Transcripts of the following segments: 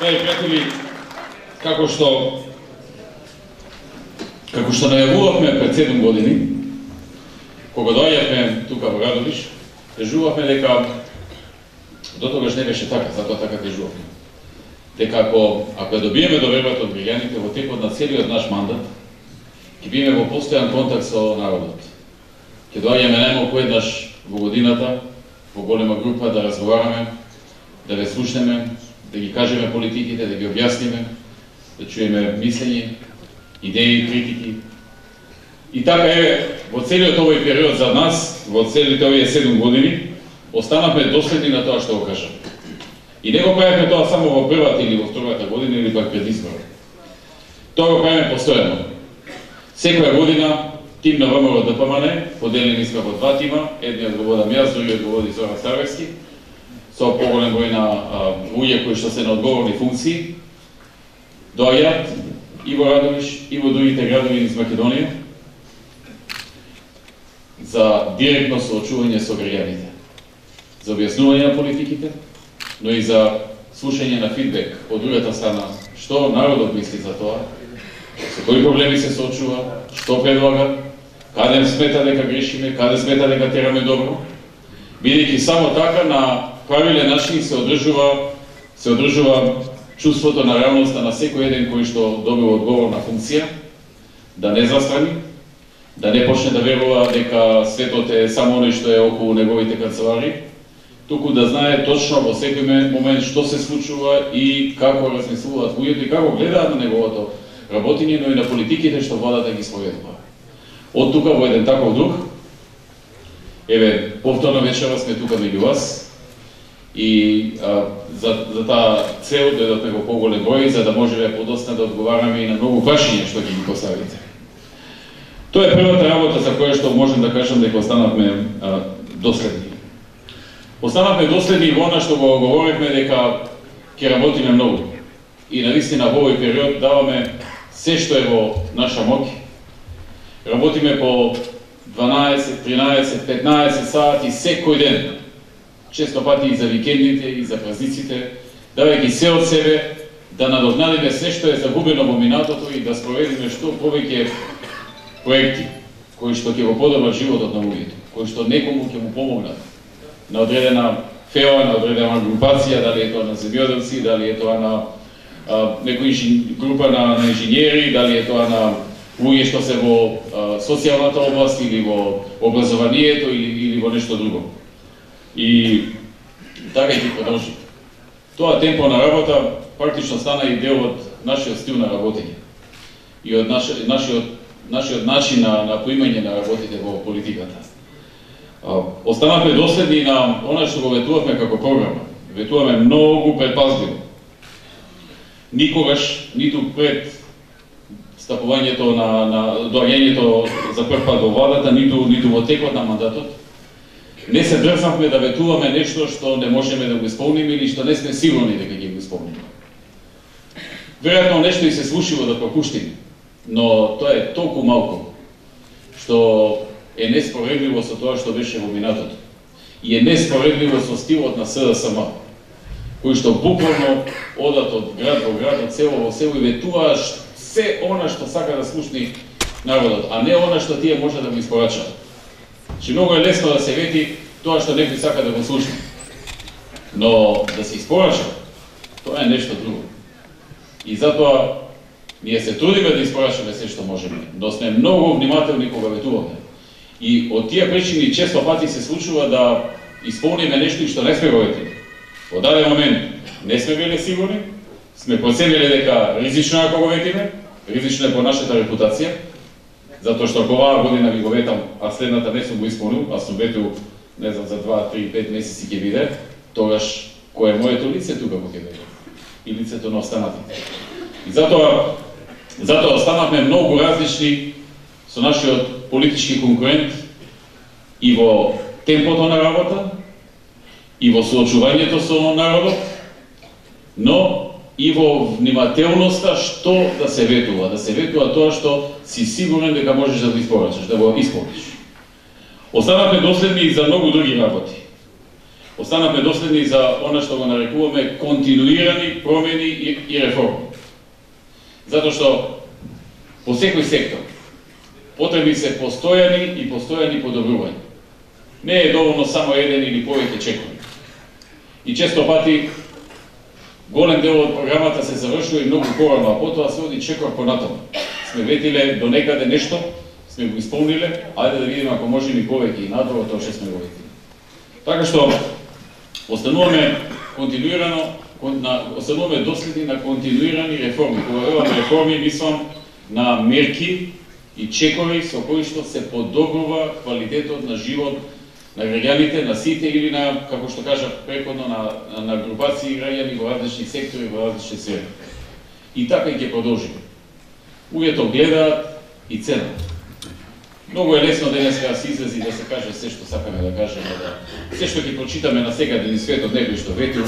Приятели, како што најавувавме пред 7 години, кога доаѓавме тука во Радовиш, кажувавме дека дотогаш не беше така, затоа така кажувавме. Дека ако ја добиеме довербата од граѓаните во текот на целиот наш мандат, ќе биеме во постојан контакт со народот. Ќе доаѓаме најмалку еднаш во годината, во голема група да разговараме, да ве слушнеме, да ги кажеме политиките, да ги објасниме, да чуеме мислење, идеи, критики. И така е, во целиот овој период за нас, во целите овие 7 години, останавме доследни на тоа што го кажам. И не го правиме тоа само во првата или во втората година или пак пред изборот. Тоа го правиме постојано. Секоја година тим на ВМРО ДПМН, поделени сме во два тима, едниот го водам јас, другиот го води Зоран Старевски, со поголем број на луѓе кои што се на одговорни функции, доаѓаат и во Радовиш, и во другите градови низ Македонија, за директно соочување со граѓаните, за објаснување на политиките, но и за слушање на фидбек од другата страна, што народот мисли за тоа, со кои проблеми се соочува, што предлага, каде смета дека грешиме, каде смета дека тераме добро, бидејќи само така на правилен начин се одржува чувството на реалноста на секој еден кој што добива одговорна функција, да не застрани, да не почне да верува дека светот е само оној што е околу неговите канцелари, туку да знае точно во секој момент што се случува и како размислуваат луѓето и како гледаат на неговото работење, но и на политиките што владата ги споведува. Од тука во еден таков дух, еве, повторно вечера сме тука меѓу вас, и за таа цел дојдовме во поголем број, за да можеме подоцна да одговараме и на многу прашања што ќе ги поставите. Тоа е првата работа за која што можем да кажам дека останавме доследни. Останавме доследни во она што го говорихме дека ќе работиме многу. И навистина во овој период даваме се што е во наша моќ. Работиме по 12, 13, 15 сати секој ден. Често пати и за викендите, и за празниците, давајќи се од себе, да надокнадиме се што е загубено во минатото и да спроведиме што повеќе проекти, кои што ќе го подобрат животот на луѓето, кои што некому ќе му помогнат на одредена феа, на одредена групација, дали е тоа на земјоделци, дали е тоа на некој група на инженери, дали е тоа на луѓе што се во социјалната област или во образованието или во нешто друго. И така ќе продолжи. Тоа темпо на работа практично стана и дел од нашиот стил на работење и од нашиот начин на поимање на работите во политиката. Останавме доследни на она што го ветувавме како програма. Ветуваме многу предпазливо. Никогаш, ниту пред стапувањето на доаѓањето за прв пат во владата, ниту во текот на мандатот, не се дрзнавме да ветуваме нешто што не можеме да го исполниме или што не сме сигурни дека ќе го исполниме. Веројатно нешто и се случило да пропуштиме, но тоа е толку малку, што е неспоредливо со тоа што беше во минатото. И е неспоредливо со стилот на СДСМ, кои што буквално одат од град во град, од село во село и ветуваат се она што сака да слушни народот, а не она што тие може да го испорачат. Че многу е лесно да се вети тоа што некој сака да го слушне. Но да се испорача, тоа е нешто друго. И затоа ние се трудиме да испорачаме се што можеме, но сме многу внимателни кога ветуваме. И од тие причини често пати се случува да исполниме нешто што не сме го ветили. Во даден момент не сме били сигурни, сме проценили дека ризично ако го ветиме, ризично е по нашата репутација, затоа што ако оваа година ви го ветам, а следната не сум го исполнил, а сум ветил, не знам, за 2, 3, 5 месеци ќе биде, тогаш кој е моето лице тука го ќе биде? И лицето на останатите. И затоа останавме многу различни со нашиот политички конкурент и во темпото на работа, и во соочувањето со народот, но и во внимателноста што да се ветува тоа што си сигурен дека можеш да го испорачаш, да го исполниш. Останавме доследни и за многу други работи. останавме доследни за она што го нарекуваме континуирани промени и реформи. Затоа што по секој сектор потребни се постојани подобрувања. Не е доволно само еден или повеќе чекови. И често пати голем дел од програмата се завршува и многу порано, а потоа се оди чекор понатаму. Сме ветиле до некаде нешто, сме го исполниле, ајде да видиме ако можеме и повеќе и надвор од тоа што сме го ветиле. Така што остануваме остануваме доследни на континуирани реформи. Кога велам реформи, мислам на мерки и чекови со кои што се подобрува квалитетот на живот на граѓаните, на сите или на, како што кажа преходно, на групации граѓани во различни сектори, во различни сфери. И така и ќе продолжиме. Луѓето гледаат и ценат. Многу е лесно денеска да се излези да се каже се што сакаме да кажеме, се што ќе прочитаме на секаде низ светот некој што ветил,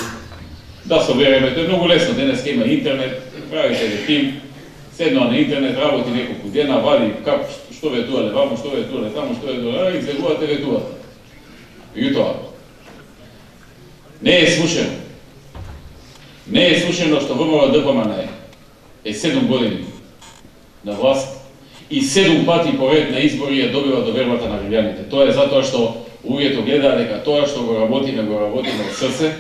да собереме, тоа е многу лесно, денеска има интернет, правите ветим, седнува на интернет, работи неколку дена, вади како што ветувале ваму, што ветувале таму, што ветувале, излегувате, ветувате. Меѓутоа, не е слушено. Не е слушено што ВМРО-ДПМН е 7 години на власт и 7 пати поред на избори ја добива довербата на граѓаните. Тоа е затоа што луѓето гледаат дека тоа што го работиме од срце,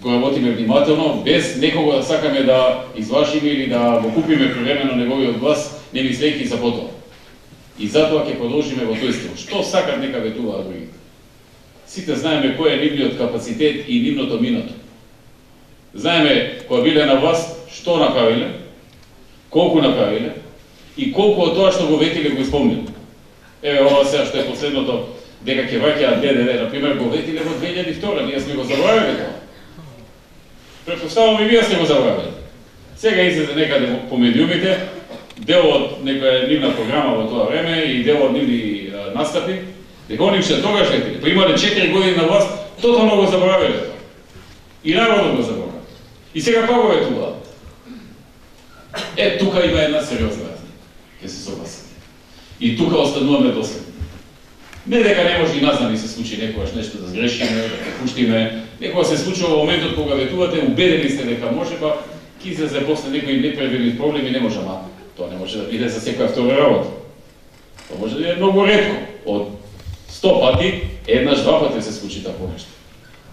го работиме внимателно, без некого да сакаме да извлашиме или да го купиме привремено неговиот глас, не мислејќи за потоа. И затоа ќе продолжиме во тој стил. Што сакат нека ветуваат другите. Сите знаеме кој е нивниот капацитет и нивното минато. Знаеме кога биле на власт што направиле, колку направиле и колку од тоа што го ветиле го исполниле. Еве ова сега што е последното, дека ќе враќаат ДДВ, например, го ветиле во 2002, ние сме го заборавиле тоа. Претпоставувам и вие сте го заборавиле. Сега излезе некаде по медиумите, дел од некоја нивна програма во тоа време и дел од нивни настапи, дека они уште тогаш ветиле. Па имале 4 години на власт, тотално го заборавиле тоа. И народот го заборавиле. И сега па го ветуваат. Тука има една сериозна разлика, ќе се согласите. И тука остануваме доследни. Не дека не може и нас да ни се случи некогаш нешто да сгрешиме, да пропуштиме, некога се случува во моментот кога ветувате, убедени сте дека може, па ќе излезе после некои непредвидени проблеми, не може, ама тоа не може да биде за секоја втора работа. Тоа може да биде многу ретко. Од 100 пати, еднаш, 2 пати се случи такво нешто.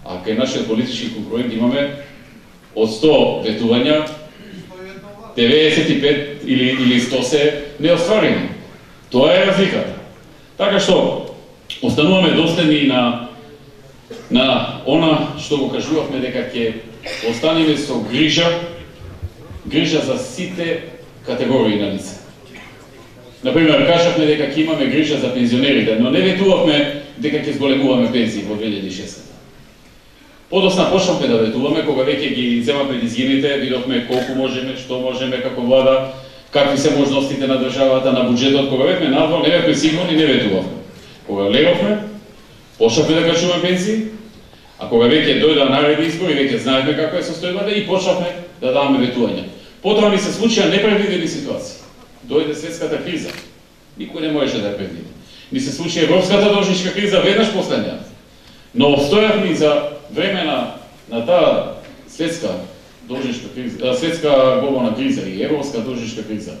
А кај нашиот политички конкурент имаме од 100 ветувања, 95 или 100 се неостварени. Тоа е разликата. Така што, остануваме доследни на она што го кажувавме дека ќе останеме со грижа за сите категории на лица. Например, кажавме дека ќе имаме грижа за пензионерите, но не ветувавме дека ќе зголемуваме пензии во 2006. Подосна почнавме да ветуваме, кога веќе ги земавме низгините, видовме колку можеме, што можеме како влада, какви се можностите на државата, на буџетот. Кога бевме надвор, не бевме сигурни, не ветувавме. Кога влеговме, почнавме да качуваме пензии, а кога веќе дојда наредни избори, веќе знаевме каква е состојбата и почнавме да даваме ветувања. Потоа ни се случија непредвидени ситуации. Дојде светската криза. Никој не можеше да ја предвиди. Ни се случи европската должничка криза веднаш после неа. Но обстојавме за време на таа светска должничка криза, светска глобална криза и европска должничка криза.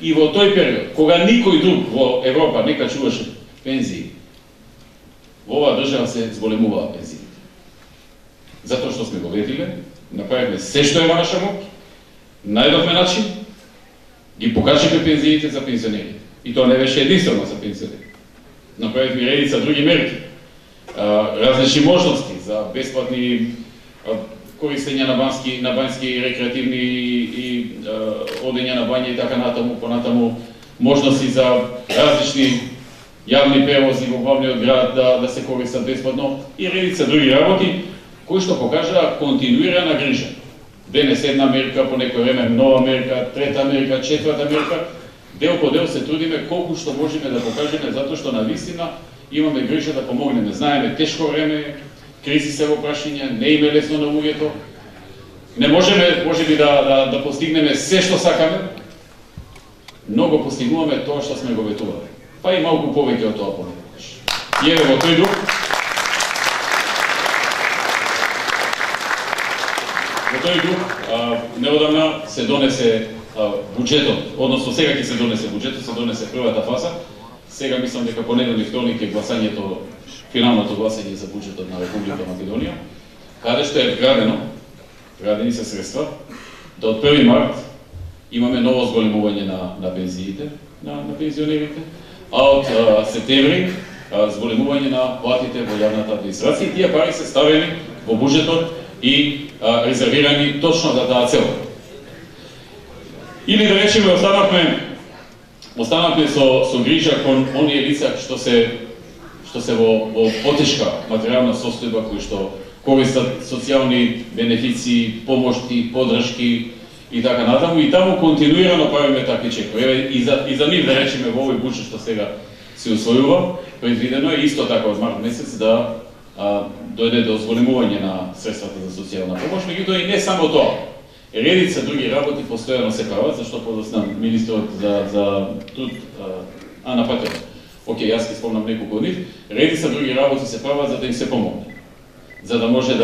И во тој период, кога никој друг во Европа не качуваше пензии, во оваа држава се зголемуваа пензиите. Затоа што сме го ветиле, направивме се што е во наша моќ, најдовме начин, ги покачивме пензиите за пензионерите. И тоа не беше единствено за пензионерите. Направивме редица други мерки, различни можности за бесплатни користење на банјски рекреативни и одење на бања и така натаму, понатаму можности за различни јавни превози во главниот град да се користат бесплатно и редица други работи кои што покажаа континуирана грижа. Денес една мерка, по некој време нова мерка, трета мерка, четврта мерка, дел по дел се трудиме колку што можеме да покажеме, затоа што навистина имаме грижа да помогнеме. Знаеме тешко време, кризи се во прашање, не име лесно на луѓето. Не можеме, можеби да постигнеме се што сакаме, но го постигнуваме тоа што сме го ветували. Па и малку повеќе од тоа понекогаш. И еве во тој дух Во тој дух, неодамна се донесе буџетот, односно сега ќе се донесе буџетот, се донесе првата фаза. Сега мислам дека понеделник, вторник е гласањето, финалното гласање за буџетот на Република Македонија, каде што е вградени се средства, да од 1 март имаме ново зголемување на пензиите, на пензионерите, а од септември зголемување на платите во јавната администрација. Тие пари се ставени во буџетот и резервирани точно за таа цел. Или да речеме, останавме со грижа кон оние лица што се во потешка материјална состојба, кои што користат социјални бенефиции, помошти, подршки и така натаму, и таму континуирано правиме такви чекови. И за нив, да речеме, во овој буџет што сега се усвојува, предвидено е исто така од март месец да дојде до зголемување на средствата за социјална помош, меѓутоа и не само тоа. Редица други работи постојано се прават, зашто подосна министерот за труд Ана Патрова. Океј, јас ќе спомнам неколку од нив. Редица други работи се прават за да им се помогне, за да може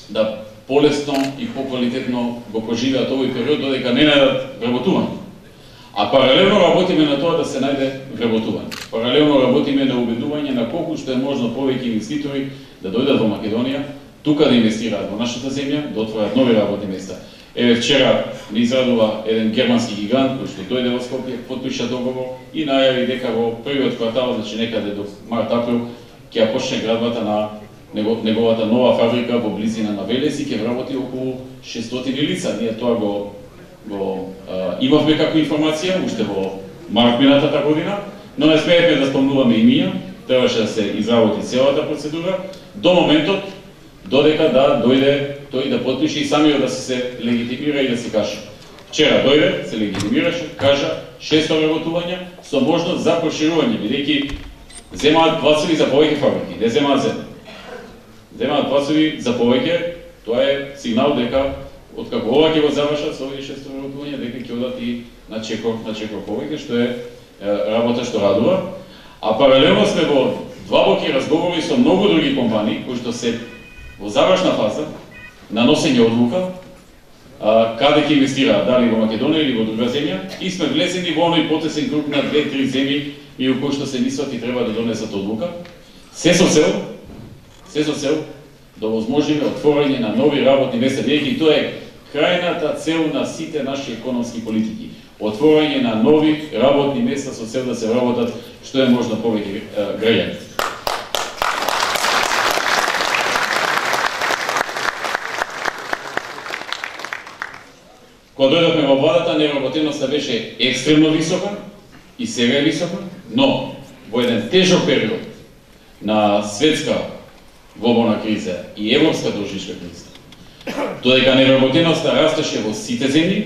да полесно и поквалитетно го преживеат овој период додека не најдат вработување. А паралелно работиме на тоа да се најде вработување. Паралелно работиме на убедување на колку што е можно повеќе инвеститори да дојдат во Македонија, тука да инвестираат во нашата земја, да отворат нови работни места. Еве вчера ни израдува еден германски гигант кој што дојде во Скопје, потпиша договор и најави дека во првиот квартал, значи некаде до март-април, ќе ја почне градбата на неговата нова фабрика во близина на Велес и ќе вработи околу 600 лица. Ние тоа го имавме како информација уште во март минатата година, но не смеевме да спомнуваме имиња, требаше да се изработи целата процедура до моментот додека да дојде тој да потпише и самиот да се легитимира и да се каже. Вчера дојде, се легитимираше, кажа 600 вработувања со можност за проширување, бидејќи земаат плацови за повеќе фабрики, не земаат земја. Земаат плацови за повеќе, тоа е сигнал дека откако ова ќе го завршат со овие 600 вработувања, дека ќе одат и на чекор повеќе, што е работа што радува. А паралелно сме во длабоки разговори со многу други компании кои што се во завршна фаза на носење одлука каде ќе инвестираат, дали во Македонија или во друга земја, и сме влезени во оној потесен круг на 2-3 земји и кои што се мислат и треба да донесат одлука. Се со цел да возможиме отворање на нови работни места, бидејќи тоа е крајната цел на сите наши економски политики. Отворање на нови работни места со цел да се работат што е можно повеќе граѓани. Кога дојдовме во владата, неработеноста беше екстремно висока и сега е висока, но во еден тежок период на светска глобална криза и европска должничка криза, додека неработеноста растеше во сите земји,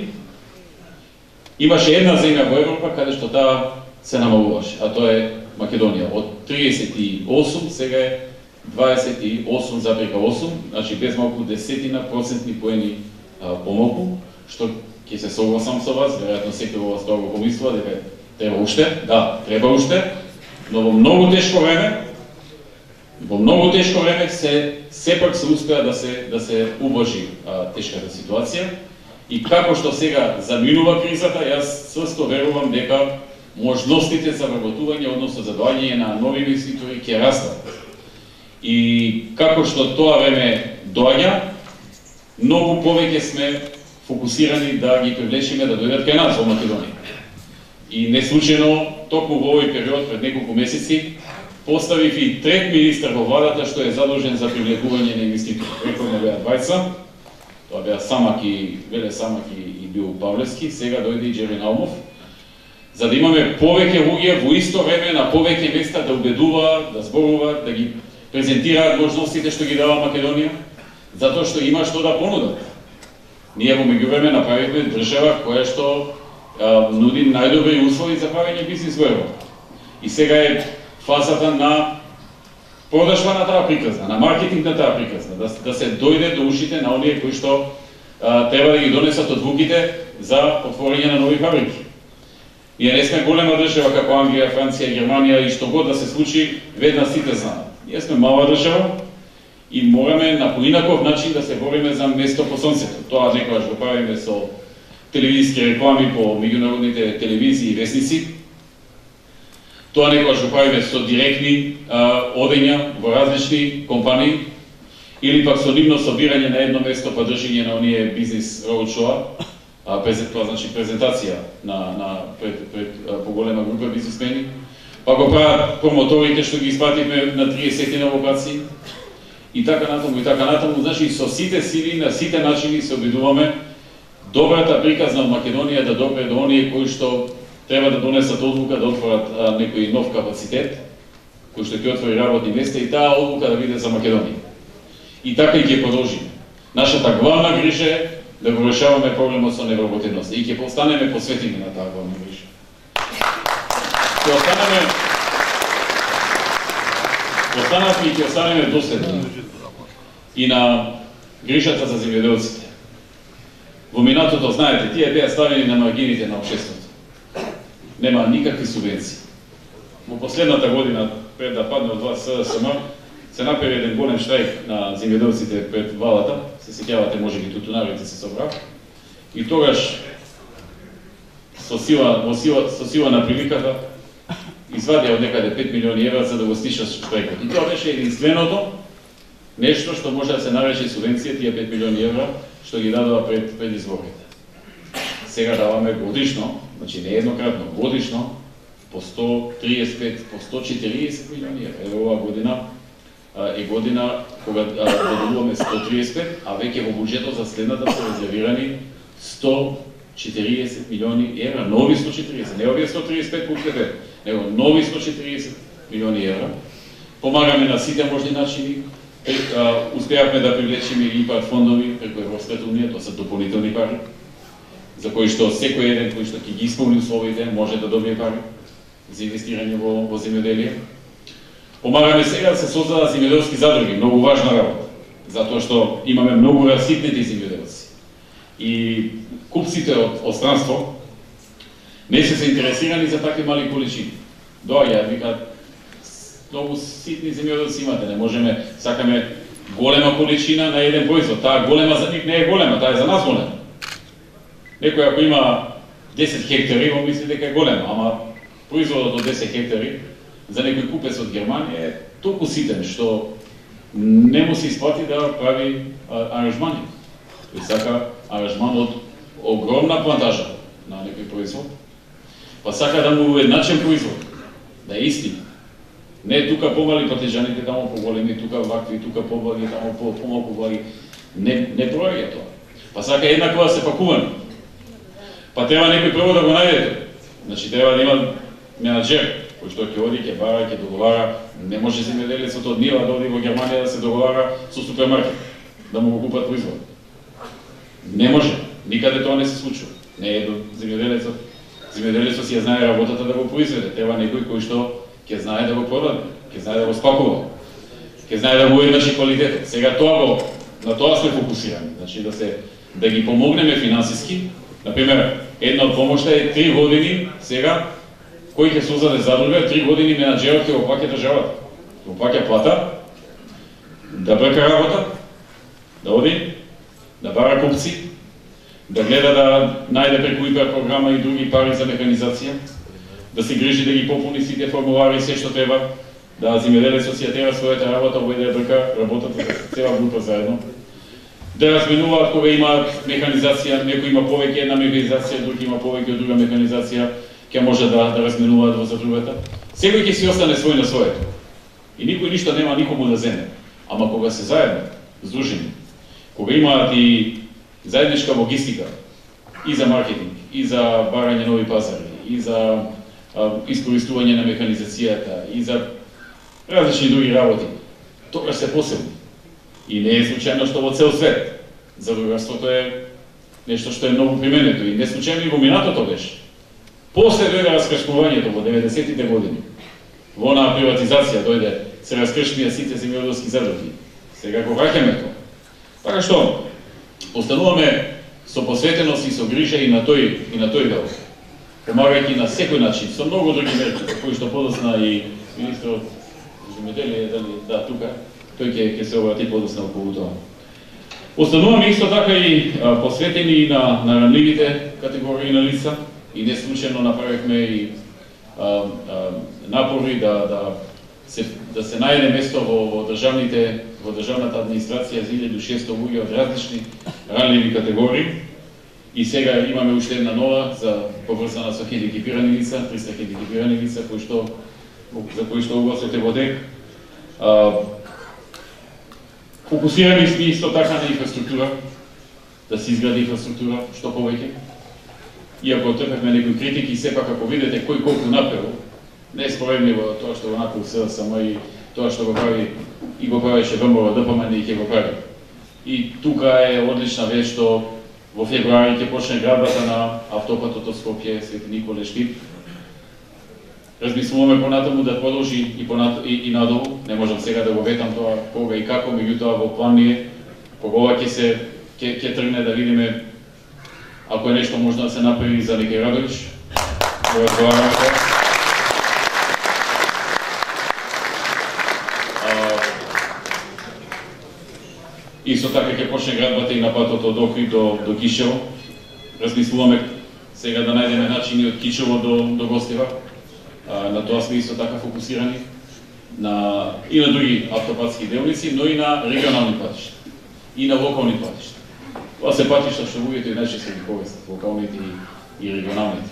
имаше една земја во Европа каде што таа се намалуваше, а тоа е Македонија. Од 38 сега е 28,8, значи без малку 10% поени помалку, што ќе се согласам со вас, веројатно секој во вас тоа го помислува дека треба уште, да, треба уште, но во многу тешко време сепак се успеа да се убlaži тешката ситуација и како што сега заминува кризата, јас чврсто верувам дека можностите за вработување, односно за доаѓање на нови инвеститори ќе растат. И како што тоа време доаѓа, многу повеќе сме фокусирани да ги привлечиме да дојдат кај нас во Македонија. И не случајно, токму во овој период пред неколку месеци, поставив и трет министар во владата што е задолжен за привлекување на инвеститори. Преходно беа двајца, тоа беа Веле Самак и Бил Павлевски, сега дојде и Джери Наумов, за да имаме повеќе луѓе во исто време на повеќе места да убедуваат, да зборуваат, да ги презентираат можностите што ги дава Македонија, затоа што има што да понудат. Ние во меѓувреме направивме држава која што нуди најдобри услови за правење бизнис во Европа. И сега е фазата на продажба на таа приказна, на маркетинг на таа приказна, да се дојде до ушите на оние кои што треба да ги донесат одлуките за отворање на нови фабрики. Ние не сме голема држава како Англија, Франција, Германија и што год да се случи, веднаш сите знаат. Ние сме мала држава и мораме на поинаков начин да се бориме за место по сонцето. Тоа некогаш го правиме со телевизиски реклами по меѓународните телевизии и вестници. Тоа некогаш го правиме со директни одења во различни компании, или пак со нивно собирање на едно место па држење на оние бизнис роудшоа, тоа значи презентација пред поголема група бизнисмени. Па го прават промоторите што ги испративме на 30 локации. И така натаму, значи со сите сили, на сите начини се обидуваме добрата приказна од Македонија да допре до оние кои што треба да донесат одлука да отворат некој нов капацитет, кој што ќе отвори работни места и таа одлука да биде за Македонија. И така и ќе продолжиме. Нашата главна грижа е да го решаваме проблемот со невработеността и ќе постанеме посветени на таа главна грижа. Ќе останеме доследни и на грижата за земјоделците. Во минатото, знаете, тие беа ставени на маргините на општеството. Нема никакви субвенции. Во последната година, пред да падне од вас СДСМ, се направи еден голем штрајк на земјоделците пред валата, се сеќавате, можеби тутунарите се собра, и тогаш со сила на приликата извадија од некаде 5 милиони евра за да го стиша штрајкот. И тоа беше единственото нешто што може да се нарече субвенција, тие 5 милиони евра што ги дадува пред изборите. Сега даваме годишно, значи не еднократно, годишно по 135, по 140 милиони евра. Еве оваа година е година кога додуваме 135, а веќе во буџетот за следната се резервирани 140 милиони евра, нови 140, не овие 135 пуштете, него нови 140 милиони евра. Помагаме на сите можни начини, успеавме да привлечеме и ИПАР фондови преку Европската унија, тоа се дополнителни пари, за кои што секој еден кој што ќе ги исполни условите може да добие пари за инвестирање во земјоделие. Помагаме сега да се создадат земјоделски задруги, многу важна работа, затоа што имаме многу раситнети земјоделци. И купците од странство не се заинтересирани за такви мали количини. Доаѓаат, викаат, многу ситни земјоделци имате, не можеме, сакаме голема количина на еден производ. Таа голема за нив не е голема, таа е за нас голема. Некој ако има 10 хектари, он мисли дека е голема, ама производот од 10 хектари за некој купец од Германија е толку ситен што не му се исплати да прави аранжмани. Тој сака аранжман од огромна плантажа на некој производ, па сака да му уедначен производ, да е исти. Не тука помали патежаните, тамо поголеми, тука вакви, тука поблаги, тамо помалку влаги. Не проаѓа тоа. Па сака еднакво да се пакувани. Па треба некој прво да го најдете. Значи треба да има менаџер кој што ќе оди, ќе бара, ќе договара. Не може земјоделецот од нива да оди во Германија да се договара со супермаркет, да му го купат производ. Не може. Никаде тоа не се случува. Не е до земјоделецот. Земјоделецот си ја знае работата да го произведе. Треба некој кој што ќе знае да го продаде, ќе знае да го спакува, ќе знае да го уедначи квалитетот. Сега на тоа сме фокусирани. Значи да ги помогнеме финансиски. Например, една од помошта е 3 години сега кој ќе создаде задруга, 3 години менаџерот ќе го плаќа државата. Го плаќа плата, да брка работа, да оди, да бара купци, да гледа да најде преку ИПАР програма и други пари за механизација, да се грижи да ги попуни сите формулари, се што треба, да земјоделецот си ја тера својата работа, овој да брка работата за цела група заедно, да разменуваат кога имаат механизација, некој има повеќе една механизација, друг има повеќе од друга механизација, ќе може да разменуваат во задрugата. Секој ќе си остане свој на своето. И никој ништо нема никому да земе. Ама кога се заедно, здружени, кога имаат и заедничка логистика, и за маркетинг, и за барање нови пазари, и за искористување на механизацијата, и за различни други работи, тогаш се посебни. И не е случајно што во цел свет задругарството е нешто што е многу применето и не случајно и во минатото беше. После дојде раскршкувањето во 90-тите години. Во онаа приватизација дојде, се раскршнија сите земјоделски задруги. Сега го враќаме тоа. Така што остануваме со посветеност и со грижа и на тој дел. Помагајќи на секој начин, со многу други мерки, кои што подосна и министрот земјоделие, да тука, тој ќе се обрати подоцна околу тоа. Остануваме исто така и посветени на ранливите категории на лица и не случајно направивме и напори да се најде место во државната администрација за 1600 луѓе од различни ранливи категории. И сега имаме уште една нова за поврзана со хендикепирани лица, 300 хендикепирани лица за кои што огласот е во тек. Фокусирани сме исто така на инфраструктура, да се изгради инфраструктура што повеќе. Иако трпевме некои критики, сепак ако видите кој колку направил, не е споредливо тоа што го направил СДСМ и тоа што го прави и го правеше ВМРО, ДПМН и ќе го прави. И тука е одлична вест што во февруари ќе почне градбата на автопатот од Скопје Свети Николе Штип. Размислуваме понатаму да продолжи и надолу. Не можам сега да го ветам тоа кога и како, меѓутоа во план ни е кога ќе тргне да видиме ако е нешто можно да се направи за Никој Радович. Го разговараме тоа. Исто така ќе почне градбата и на патот од Охрид до Кишево. Размислуваме сега да најдеме начини од Кишево до Гостева. На тоа сме исто така фокусирани и на други автопатски делници, но и на регионални патишта и на локални патишта. Тоа се патишта што луѓето иначе се ги повестат, локалните и регионалните.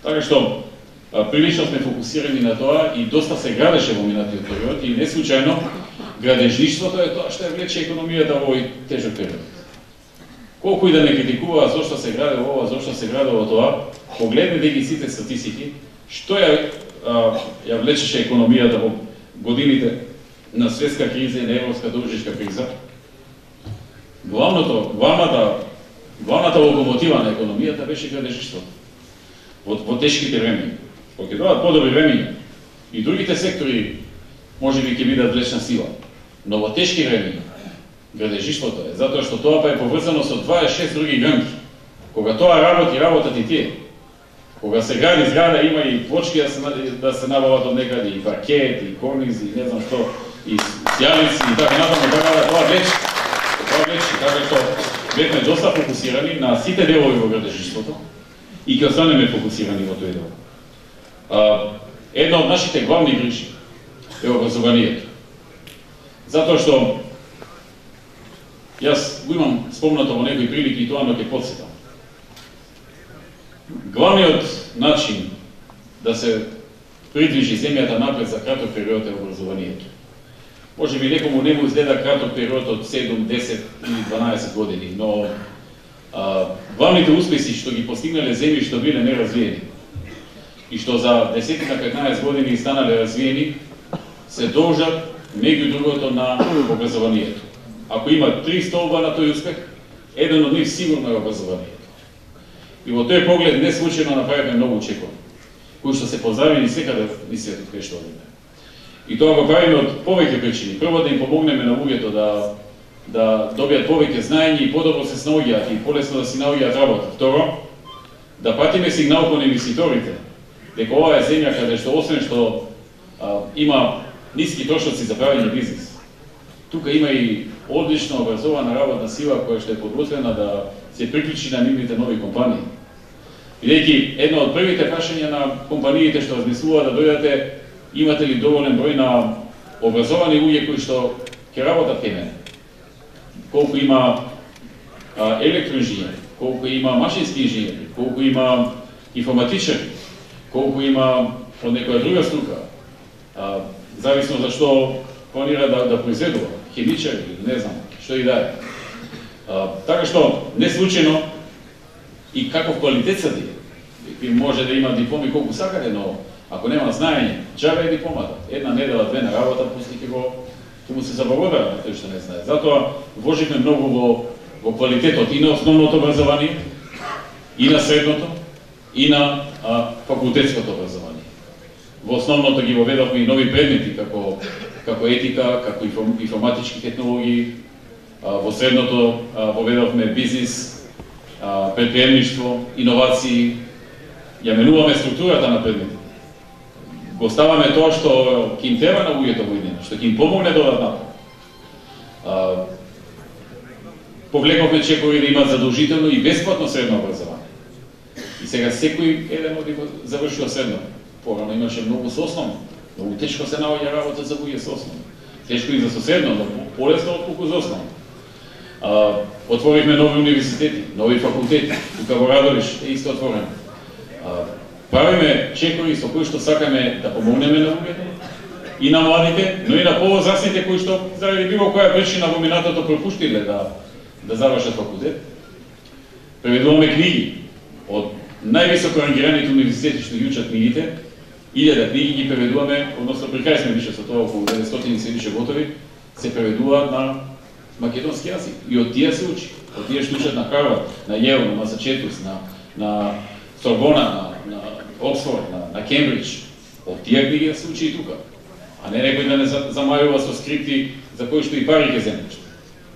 Така што прилично сме фокусирани на тоа и доста се градеше во минатиот период и не случајно градежништвото е тоа што ја влече економијата во овој тежок период. Колку и да не критикува зошто се граде ова, зошто се граде тоа, погледнете ги сите статистики, што ја влечеше економијата во годините на светска криза и на европска должничка криза. Главната локомотива на економијата беше градежништвото. Во тешките времења. Кога ќе дојдат подобри времења и другите сектори можеби ќе бидат влечна сила. Но во тешки времења градежништвото е, затоа што тоа па е поврзано со 26 други гранки. Кога тоа работат и тие. Кога се гради зграда, има и плочки да се набават од некаде, и паркет, и корнизи, и не знам што, и сјалици, и така натаму, тоа влече. Така што бевме доста фокусирани на сите делови во градежништвото и ќе останеме фокусирани во тој дел. Една од нашите главни грижи е образованието. Затоа што јас го имам спомнато во некои прилики и тоа, но ќе потсетам. Главниот начин да се придвижи земјата напред за краток период е образованието. Може би некому не му изгледа краток период од 7, 10 или 12 години, но главните успеси што ги постигнале земји што биле неразвиени и што за 10 на 15 години станале развиени, се должат меѓу другото на образованието. Ако има 3 столба на тој успех, еден од нив сигурно е образованието. И во тој поглед не случајно направивме многу чекови, кои што се поздравени секаде низ светот кај што одиме. И тоа го правиме од повеќе причини. Прво да им помогнеме на луѓето да добијат повеќе знаење и подобро се снаоѓаат и полесно да си наоѓаат работа. Второ, да пратиме сигнал кон инвеститорите дека ова е земја каде што освен што има ниски трошоци за правење бизнис, тука има и одлично образована работна сила која што е подготвена да се приклучи на нивните нови компании. Бидејќи едно од првите прашања на компаниите што размислуваат да дојдете, имате ли доволен број на образовани луѓе кои што ќе работат кај мене? Колку има електроинженери, колку има машински инженери, колку има информатичари, колку има од некоја друга струка, зависно за што планира да произведува, химичари, не знам, што и да е. Така што, не случајно и каков квалитет са тие. Може да има дипломи колку сакате, но ако нема знаење, џабе е дипломата. Една недела, две на работа, после ќе му се заблагодарат на тој што не знае. Затоа вложивме многу во квалитетот и на основното образование, и на средното, и на факултетското образование. Во основното ги воведовме и нови предмети, како етика, како информатички технологии, во средното воведовме бизнис, предприемништво, иновации, ја менуваме структурата на предметите. Го ставаме тоа што ќе им треба на луѓето во иднина, што ќе им помогне да одат напред. повлековме чекори да имат задолжително и бесплатно средно образование. И сега секој еден од нив завршува средно. Порано имаше многу со основно. Многу тешко се наоѓа работа за луѓе со основно. Тешко и за соседно, но полесно отколку за основно. Отворихме нови универзитети, нови факултети. Тука во Радовиш е исто отворено. Правиме чекори со кои што сакаме да помогнеме на луѓето и на младите, но и на повозрасните кои што заради било која причина во минатото пропуштиле да завршат факултет. Преведуваме книги од највисоко рангираните универзитети што ги учат книгите. 1000 книги ги преведуваме, односно при крај сме више со тоа, околу 900 се више готови, се преведуваат на македонски јазик. И од тие се учи. Од тие што учат на Харвард, на Јейл, на Масачетус, на Сорбона, на Оксфорд, на Кембридж. Од тие книги се учи и тука. А не некој да не замајува со скрипти за кои што и пари ќе земеш.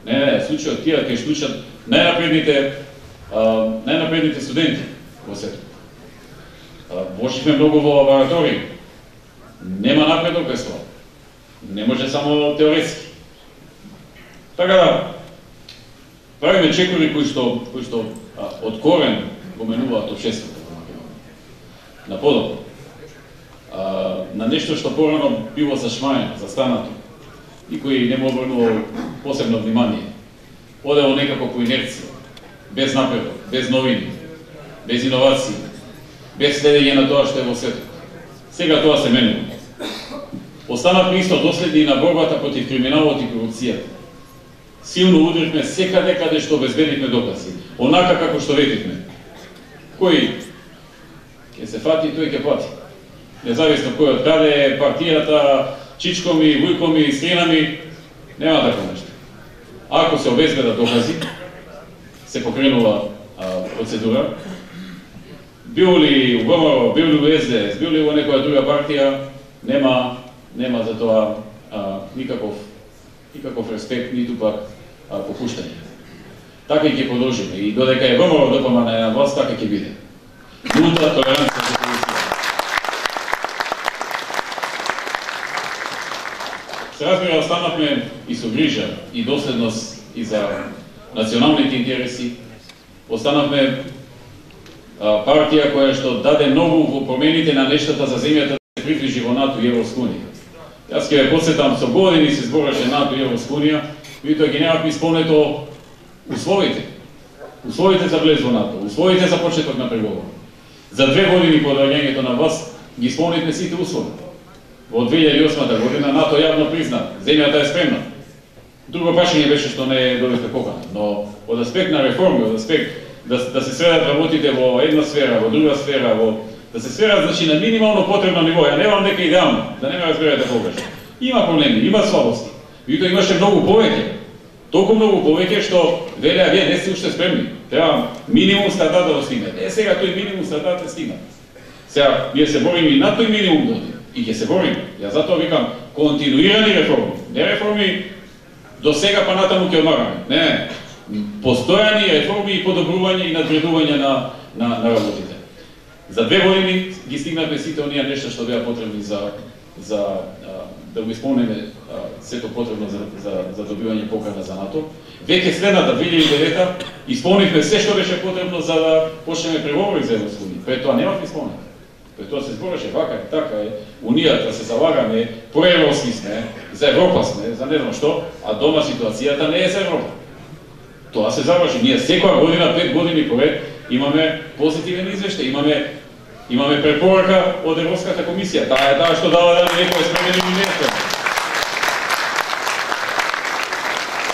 Не, се учи од тие кои што учат најнапредните студенти во светот. Вложивме многу во лаборатории. Нема напредок без тоа. Не може само теоретски. Така да, правиме чекори кои што од корен го менуваат општеството во Македонија. На подобро. На нешто што порано било зашмаено, застанато и кој не му обрнувал посебно внимание. Одело некако по инерција, без напредок, без новини, без иновации, без следење на тоа што е во светот. Сега тоа се менува. Останавме исто доследни на борбата против криминалот и корупцијата. Силно удрихме секаде каде што обезбедивме докази, онака како што ветивме. Кој ќе се фати, тој ќе плати. Независно кој од каде е партијата, чичкоми, вујкоми, стринами, нема такво нешто. Ако се обезбедат докази, се покренува процедура. Бил ли у ВМРО, бил ли у СДС, бил ли во некоја друга партија, нема за тоа никаков респект, ниту пак попуштање. Така и ќе продолжиме. И додека е ВМРО ДПМН на власт, така ќе биде. Нулта толеранција за корупција. Се разбира, останавме и со грижа, и доследност и за националните интереси. Останавме партија која што даде многу во промените на нештата за земјата да се приближи во НАТО и Европска унија. Јас ќе ве подсетам, со години се збореше НАТО и Европска унија, меѓутоа ги немавме исполнето условите. Условите за влез во НАТО, условите за почеток на преговори. За 2 години по доаѓањето на власт ги исполнивме сите услови. Во 2008 година НАТО јавно призна, земјата е спремна. Друго прашање беше што не добивте покана, но од аспект на реформи, од аспект да се сведат работите во една сфера, во друга сфера, да се сведат значи на минимално потребно ниво. Ја немам дека идеално, да не ме разберете погрешно. Има проблеми, има слабости. Меѓутоа имаше многу повеќе. Толку многу повеќе што велеа вие не сте уште спремни. Треба минимум стандард да стигнете. Сега тој минимум стандард е стигнат. Сега ние се бориме и над тој минимум доди. И ќе се бориме. Ја затоа викам континуирани реформи. Не реформи до сега па натаму ќе одмараме. Не. Постојани реформи и подобрување и надградување на работите. За 2 години ги стигнавме сите оние нешта што беа потребни за да го исполниме сето потребно за добивање покана за НАТО. Веќе следната 2009 исполнивме се што беше потребно за да почнеме преговори за Европска унија. Пред тоа немавме исполнено. Пред тоа се збореше вака е, така е, унијата се залагаме, проевропски сме, за Европа сме, за не знам што, а дома ситуацијата не е за Европа. Тоа се заврши. Ние секоја година, 5 години поред, имаме позитивен извештај, имаме препорака од Европската комисија. Таа е таа што дава да некој спремен или не спремен.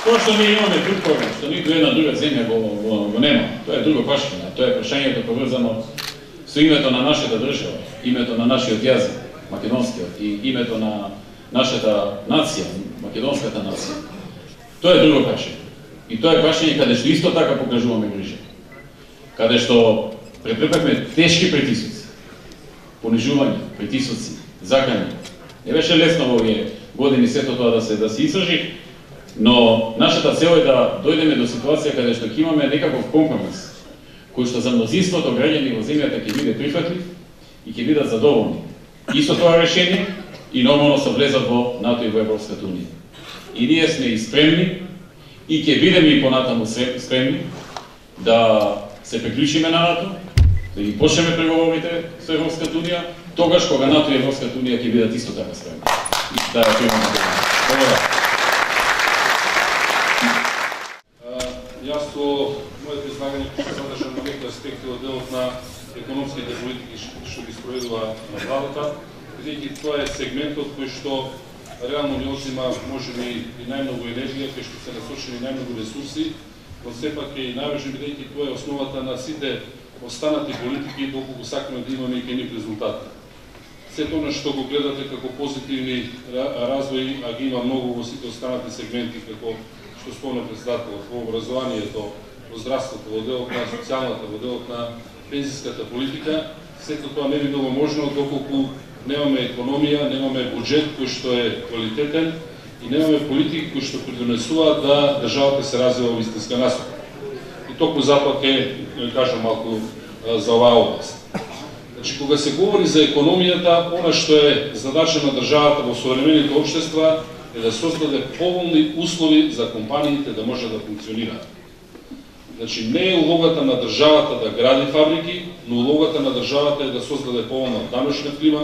Тоа што ние имаме друг програм, што ниту една друга земја го нема, тоа е друго прашање. Тоа е прашањето поврзано со името на нашата држава, името на нашиот јазик, македонскиот, и името на нашата нација, македонската нација. Тоа е друго прашање. И тоа е прашање каде што исто така покажуваме грижа. Каде што претрпевме тешки притисоци, понижување, притисоци, закани. Не беше лесно во овие години сето тоа да се издржи, но нашата цел е да дојдеме до ситуација каде што ќе имаме некаков компромис, кој што за мнозинството граѓани во земјата ќе биде прифатлив и ќе бидат задоволни. И со тоа решение, и нормално со влезат во НАТО и во Европската унија. И ние сме и спремни, и ќе бидеме и понатаму спремни да се приклучиме на НАТО, да ги почнеме преговорите со Европската унија, тогаш кога НАТО и Европската унија ќе бидат исто така спремни. Да ја примаме. Јас во моето излагање ќе се задржам на некои аспекти од делот на економските политики што ги спроведува владата, бидејќи тоа е сегментот кој што реално ни одзима можеби и најмногу енергија, кај што се насочени најмногу ресурси, но сепак е и најважно бидејќи тоа е основата на сите останати политики доколку сакаме да имаме и кај нив резултати. Сето на што го гледате како позитивни развои, а ги има многу во сите останати сегменти, како што спомна председателот, во образованието, во здравството, во делот на социјалната, во делот на пензиската политика, сето тоа не би било можно доколку немаме економија, немаме буџет кој што е квалитетен и немаме политики кои што придонесуваат да државата се развива во вистинска насока. И токму затоа ќе кажам малку за оваа област. Значи, кога се говори за економијата, она што е задача на државата во современите општества е да создаде поволни услови за компаниите да може да функционираат. Значи, не е улогата на државата да гради фабрики, но улогата на државата е да создаде поволна даночна клима,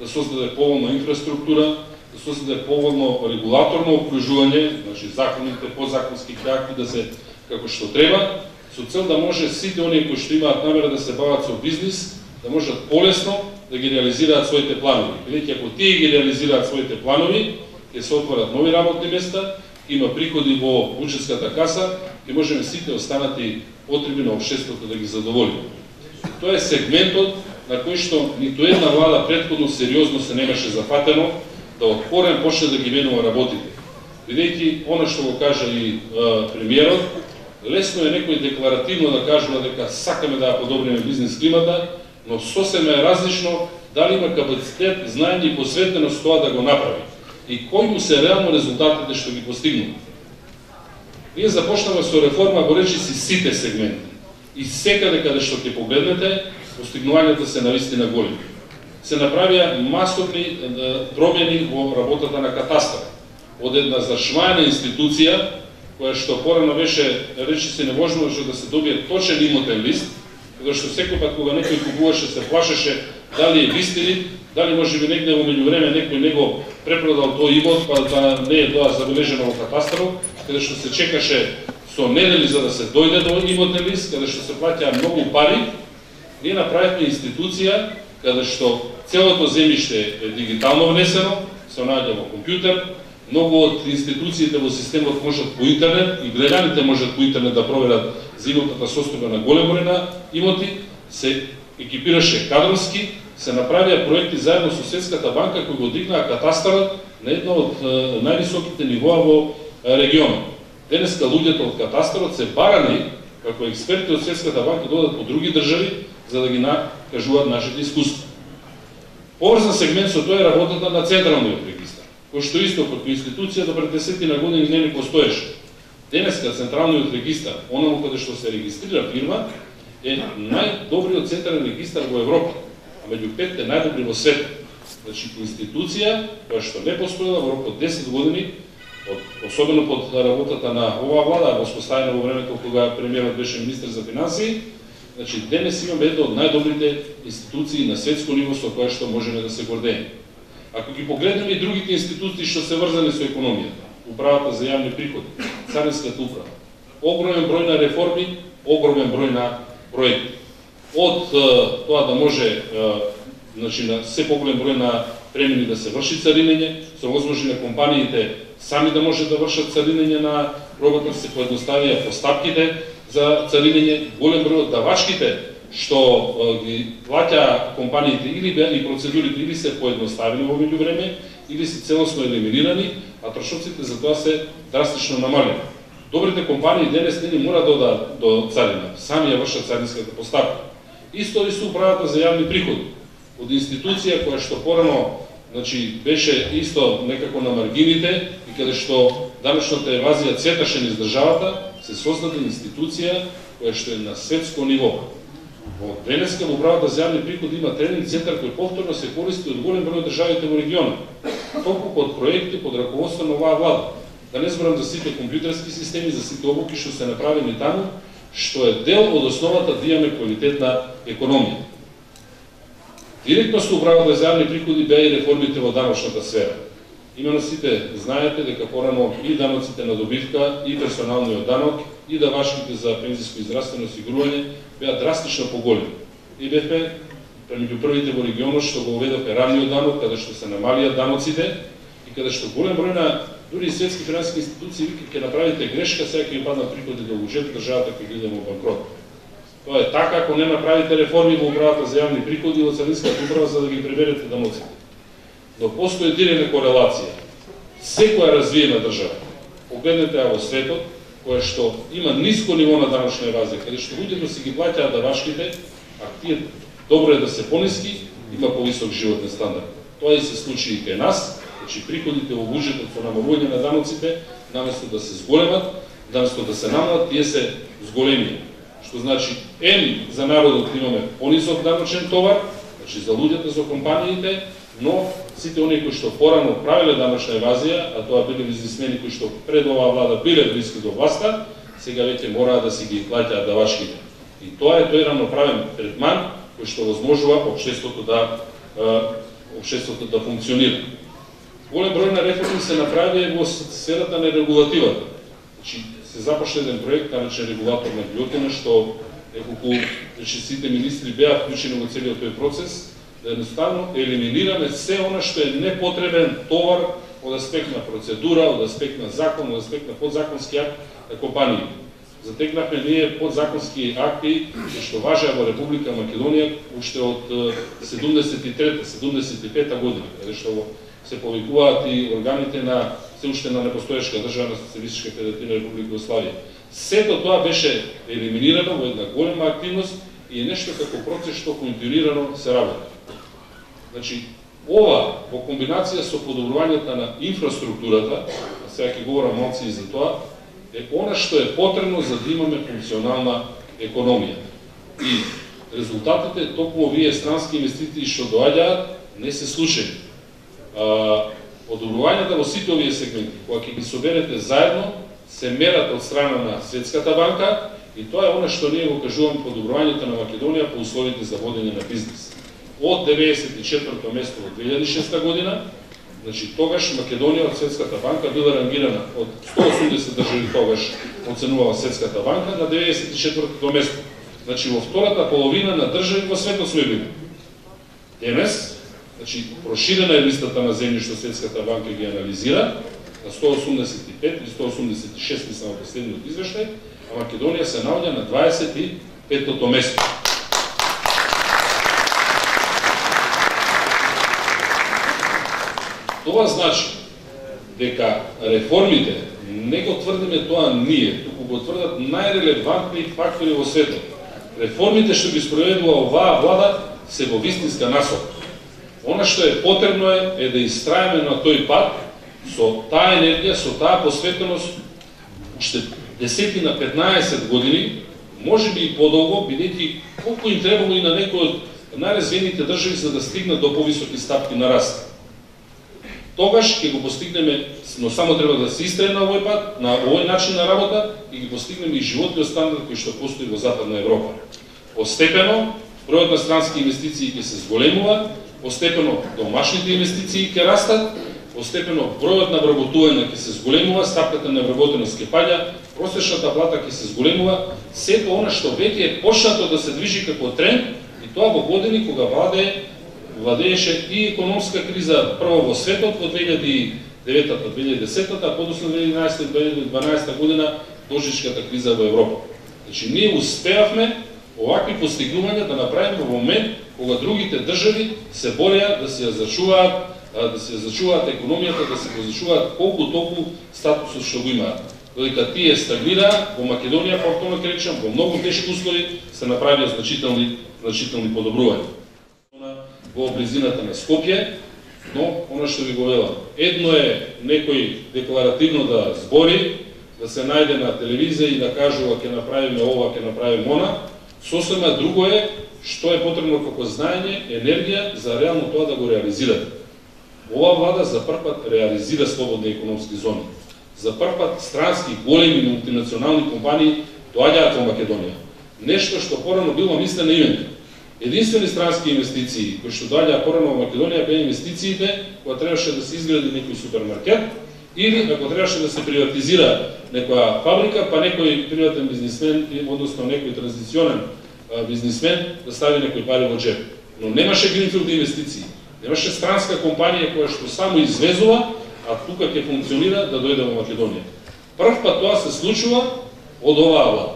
да создаде поволна инфраструктура, да создаде поволно регулаторно окружување, значи законите, подзаконски акти да се како што треба, со цел да може сите оние кои што имаат намера да се бават со бизнис, да можат полесно да ги реализираат своите планови. Бидејќи ако тие ги реализираат своите планови, ќе се отворат нови работни места, има приходи во буџетската каса и можеме сите останати потреби на општеството да ги задоволиме. Тоа е сегментот на кој што ниту една влада претходно сериозно се немаше зафатено да од корен почне да ги менува работите. Бидејќи она што го кажа и премиерот, лесно е некој декларативно да кажува дека сакаме да ја подобриме бизнес климата, но сосема е различно дали има капацитет, знаење и посветеност тоа да го направи и кои му се реално резултатите што ги постигнува. Ние започнаме со реформа во речиси сите сегменти и секаде каде што ќе погледнете, постигнувањата се навистина големи. Се направија масовни промени во работата на катастар. Од една зашмаена институција, која што порано беше речиси невозможно да се добие точен имотен лист, затоа што секој пат кога некој купуваше се плашеше дали е вистинит, дали може би негде во меѓувреме некој него препродал тој имот, па да не е тоа забележено во катастарот, каде што се чекаше со недели за да се дојде до имотен лист, каде што се плаќаа многу пари. Ние направивме институција каде што целото земјиште е дигитално внесено, се наоѓа во компјутер, многу од институциите во системот можат по интернет и граѓаните можат по интернет да проверат за имотната состојба на голем број на имоти, се екипираше кадровски, се направија проекти заедно со Светската банка кои го дигнаа катастарот на едно од највисоките нивоа во регионот. Денеска луѓето од катастарот се барани како експерти од Светската банка да одат по други држави за да ги накажуваат нашите искуства. Поврзан сегмент со тоа е работата на Централниот регистар, кој што исто како институција до пред 10 години не ни постоеше. Денеска Централниот регистар, онаму каде што се регистрира фирма, е најдобриот централен регистар во Европа, а меѓу 5 најдобри во светот. Значи, институција која што не постоела во рок од 10 години, особено под работата на оваа влада, воспоставена во времето кога премиерот беше министер за финансии, значи денес имаме една од најдобрите институции на светско ниво со која што можеме да се гордееме. Ако ги погледнеме и другите институции што се врзани со економијата, управата за јавни приходи, царинската управа, огромен број на реформи, огромен број на проекти. Од тоа да може значи на се поголем број на премини да се врши царинење, се возможи на компаниите сами да може да вршат царинење на робата, се поедноставија постапките за царинење, голем број од давачките што ги плаќа компаниите или и процедурите или се поедноставени во меѓувреме, или се целосно елиминирани, а трошоците за тоа се драстично намалени. Добрите компании денес не мора да одат до царина, сами ја вршат царинската постапка. Исто и со управата за јавни приходи. Од институција која што порано значи беше исто некако на маргините и каде што даночната евазија цветаше низ државата, се создаде институција која што е на светско ниво. Во денеска во управата за јавни приходи има тренинг центар кој повторно се користи од голем број државите во регионот. Толку под проекти под раководство на оваа влада. да не зборам за сите компјутерски системи, за сите обуки што се направени таму, што е дел од основата да имаме квалитетна економија. Директно со управата за јавни приходи беа и реформите во даночната сфера. Имено сите знаете дека порано и даноците на добивка, и персоналниот данок, и давашките за пензиско и здравствено осигурување беа драстично поголеми. И бевме меѓу првите во регионот што го уведовме равниот данок, каде што се намалија даноците и каде што голем број на дури и светски финансиски институции вика ќе направите грешка, сега ќе ви паднат приходи во буџет, државата ќе иде во банкрот. Тоа е така ако не направите реформи во управата за јавни приходи во царинската управа за да ги приберете даноците. Но постои директна корелација. Секоја развиена држава, погледнете ја во светот, која што има ниско ниво на даночна евазија, каде што луѓето си ги плаќаат давашките, а тие добро е да се пониски, има повисок животен стандард. Тоа и се случи и кај нас, значи приходите во буџетот со намалување на даноците, наместо да се зголемат, наместо да се намалат, тие се зголемија. Што значи, за народот имаме понисок даночен товар, значи за луѓето, за компаниите, но сите оние кои што порано правиле даночна евазија, а тоа биле бизнисмени кои што пред оваа влада биле блиски до власта, сега веќе мораат да си ги плаќаат давашките. И тоа е тој рамноправен третман кој што возможува општеството да функционира. Голем број на реформи се направи во сферата на регулативата. Значи, се започна еден проект, наречен регулаторна гилјотина, што неколку сите министри беа вклучени во целиот тој процес, да едноставно елиминираме се она што е непотребен товар од аспект на процедура, од аспект на закон, од аспект на подзаконски акт на компании. Затекнахме ние подзаконски акти што важеа во Република Македонија уште од 73-75 година, каде што се повикуваат и органите на се уште на непостоешка држава на Социјалистичка федеративна Република Југославија. Сето тоа беше елиминирано во една голема активност и е нешто како процес што континуирано се работи. Значи, ова во комбинација со подобрувањето на инфраструктурата, сега ќе говорам малку и за тоа, е она што е потребно за да имаме функционална економија. И резултатите, токму овие странски инвестиции што доаѓаат, не се случаи. Подобрувањата во сите овие сегменти, кога ќе ги соберете заедно, се мерат од страна на Светската банка и тоа е она што ние го кажуваме подобрувањето на Македонија по условите за водење на бизнес. Од 94-то место во 2006 година, значи тогаш Македонија од Светската банка била рангирана од 180 држави тогаш оценувала Светската банка на 94-то место. Значи во втората половина на држави во светот сме били. Денес, значи проширена е листата на земји што Светската банка ги анализира на 185 или 186 мислам во последниот извештај, а Македонија се наоѓа на 25-то место. Тоа значи дека реформите не го тврдиме тоа ние, туку го тврдат најрелевантни фактори во светот. Реформите што ги спроведува оваа влада се во вистинска насока. Она што е потребно е да истраеме на тој пат со таа енергија, со таа посветеност уште 10 на 15 години, можеби и подолго, бидејќи колку им требало и на некои од најразвиените држави за да стигнат до повисоки стапки на раст. Тогаш ќе го постигнеме, но само треба да се истраи на овој пат, на овој начин на работа и ги постигнеме и животниот стандард кој што постои во Западна Европа. Постепено, бројот на странски инвестиции ќе се зголемува, постепено домашните инвестиции ќе растат, постепено бројот на вработување ќе се зголемува, стапката на вработеност ќе паѓа, просечната плата ќе се зголемува, сето она што веќе е почнато да се движи како тренд и тоа во години кога владееше и економска криза прво во светот во 2009-2010, а подоцна 2011-2012 година должничката криза во Европа. Значи ние успеавме овакви постигнувања да направиме во момент кога другите држави се бореа да се зачуваат економијата, да се зачуваат колку толку статусот што го имаат. Додека тие стагнираа, во Македонија, повторно ќе речам, во многу тешки услови се направија значителни подобрувања. Во близината на Скопје, но она што ви го велам, едно е некој декларативно да збори, да се најде на телевизија и да кажува ќе направиме ова, ќе направиме она, сосема друго е што е потребно како знаење, енергија за реално тоа да го реализира. Ова влада за прв пат реализира слободни економски зони. За прв пат странски големи мултинационални компании доаѓаат во Македонија. Нешто што порано било мислено имене. Единствени странски инвестиции кои што доаѓаа порано во Македонија беа инвестициите кога требаше да се изгради некој супермаркет или ако требаше да се приватизира некоја фабрика, па некој приватен бизнисмен, односно некој транзиционен бизнисмен да стави некој пари во джеб. Но немаше гринфилд инвестиции. Немаше странска компанија која што само извезува, а тука ќе функционира да дојде во Македонија. Прв пат тоа се случува од оваа влада.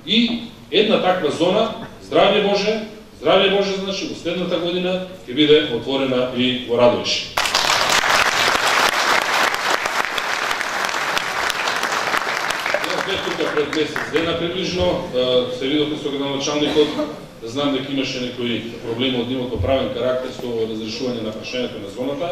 И една таква зона, здравје Боже, значи, во следната година ќе биде отворена и во Радовиш. Тука пред месец дена приближно, се видовме со градоначалникот, да знам дека имаше некои проблеми од нивото правен карактер со разрешување на прашањето на зоната.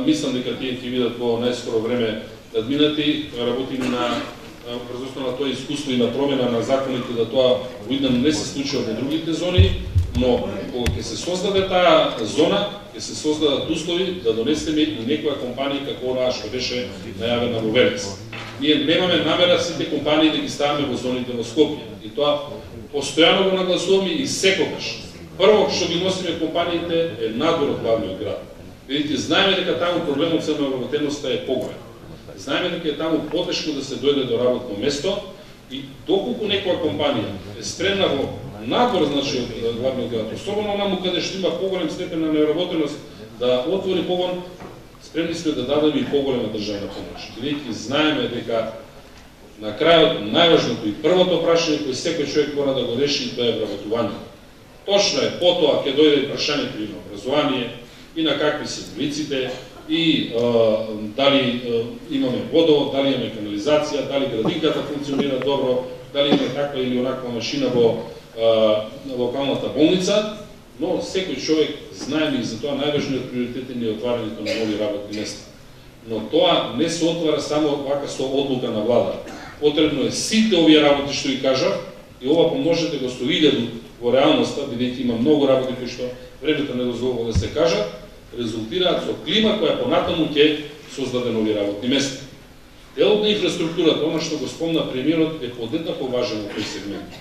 Мислам дека тие ќе видат во најскоро време надминати, работиме на врз основа на тоа искуство и на промена на законите, да тоа видно не се случува во другите зони, но кога ќе се создаде таа зона, ќе се создадат услови да донесеме и некоја компанија како онаа што беше најавена во Велес. Ние немаме намера сите компании да ги ставаме во зоните во Скопје. И тоа постојано го нагласуваме и секогаш. Прво што ги носиме компаниите е надвор од главниот град. Видите, знаеме дека таму проблемот со неработеноста е поголем. Знаеме дека е таму потешко да се дојде до работно место и доколку некоја компанија е спремна во надвор, значи, од главниот град, особено онаму каде што има поголем степен на неработеност, да отвори погон, спремни сме да дадеме и поголема државна помош. Бидејќи знаеме дека на крајот најважното и првото прашање кој секој човек мора да го реши, тоа е вработувањето. Точно е, потоа ќе дојде и прашањето и на образование, и на какви се улиците, и дали имаме водовод, дали имаме канализација, дали градинката функционира добро, дали имаме таква или онаква машина во локалната болница, но секој човек знае и за тоа најважниот приоритет е отварањето на нови работни места. Но тоа не се отвара само вака со одлука на влада. Потребно е сите овие работи што ги кажав, и ова поможете го со 1000 во реалноста, бидејќи има многу работи кои што времето не дозволува да се кажат, резултираат со клима која понатаму ќе создаде нови работни места. Делот на инфраструктурата, она што го спомна премиерот, е подеднако важен во тој сегмент.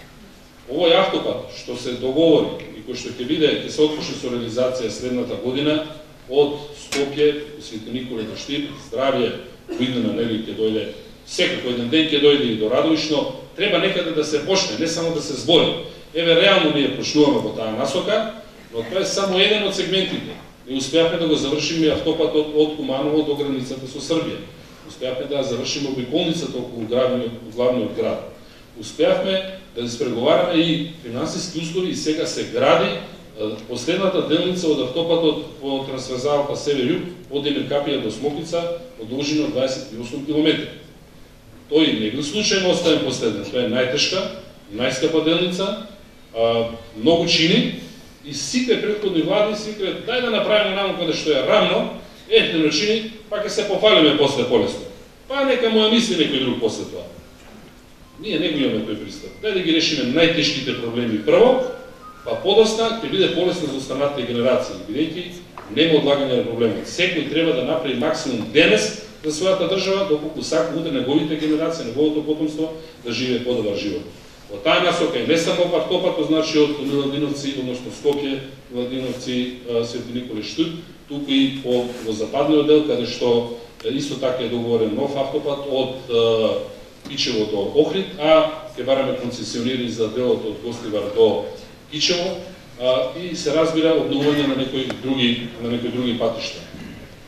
Овој автопат што се договори и кој што ќе биде, ќе се отпуши со реализација следната година од Скопје, Свети Николе до Штип, здравје, видно нели ќе дојде, секако еден ден ќе дојде и до Радовиш, но треба некаде да се почне, не само да се збори. Еве реално ние почнуваме во таа насока, но тоа е само еден од сегментите. И успеавме да го завршиме автопатот од Куманово до границата со Србија. Успеавме да завршиме обиколницата околу главниот град. Успеавме да испреговараме и финансиски услови и сега се гради последната делница од автопатот по трансверзалата север-југ од Емиркапија до Смокица од должина 28 км. Тој не бил случајно оставен последен, тоа е најтешка, најскапа делница, многу чини и сите претходни влади си кажат дај да направиме наму каде што е рамно, ефтино чини, па ќе се пофалиме после полесно. Па нека му ја мисли некој друг после тоа. Ние не го имаме тој пристап. Дај да ги решиме најтешките проблеми прво, па подосна ќе биде полесно за останатите генерации, бидејќи нема одлагање на проблемот. Секој треба да направи максимум денес за својата држава, доколку сака утре неговите генерации, неговото потомство да живее подобар живот. Во таа насока е не само автопатот, значи од Миладиновци, односно Скопје, Миладиновци, Свети Николе Штип, туку и во западниот дел, каде што исто така е договорен нов автопат од Кичево до Охрид, а ќе бараме концесионери за делот од Гостивар до Кичево и се разбира обновување на некои други патишта.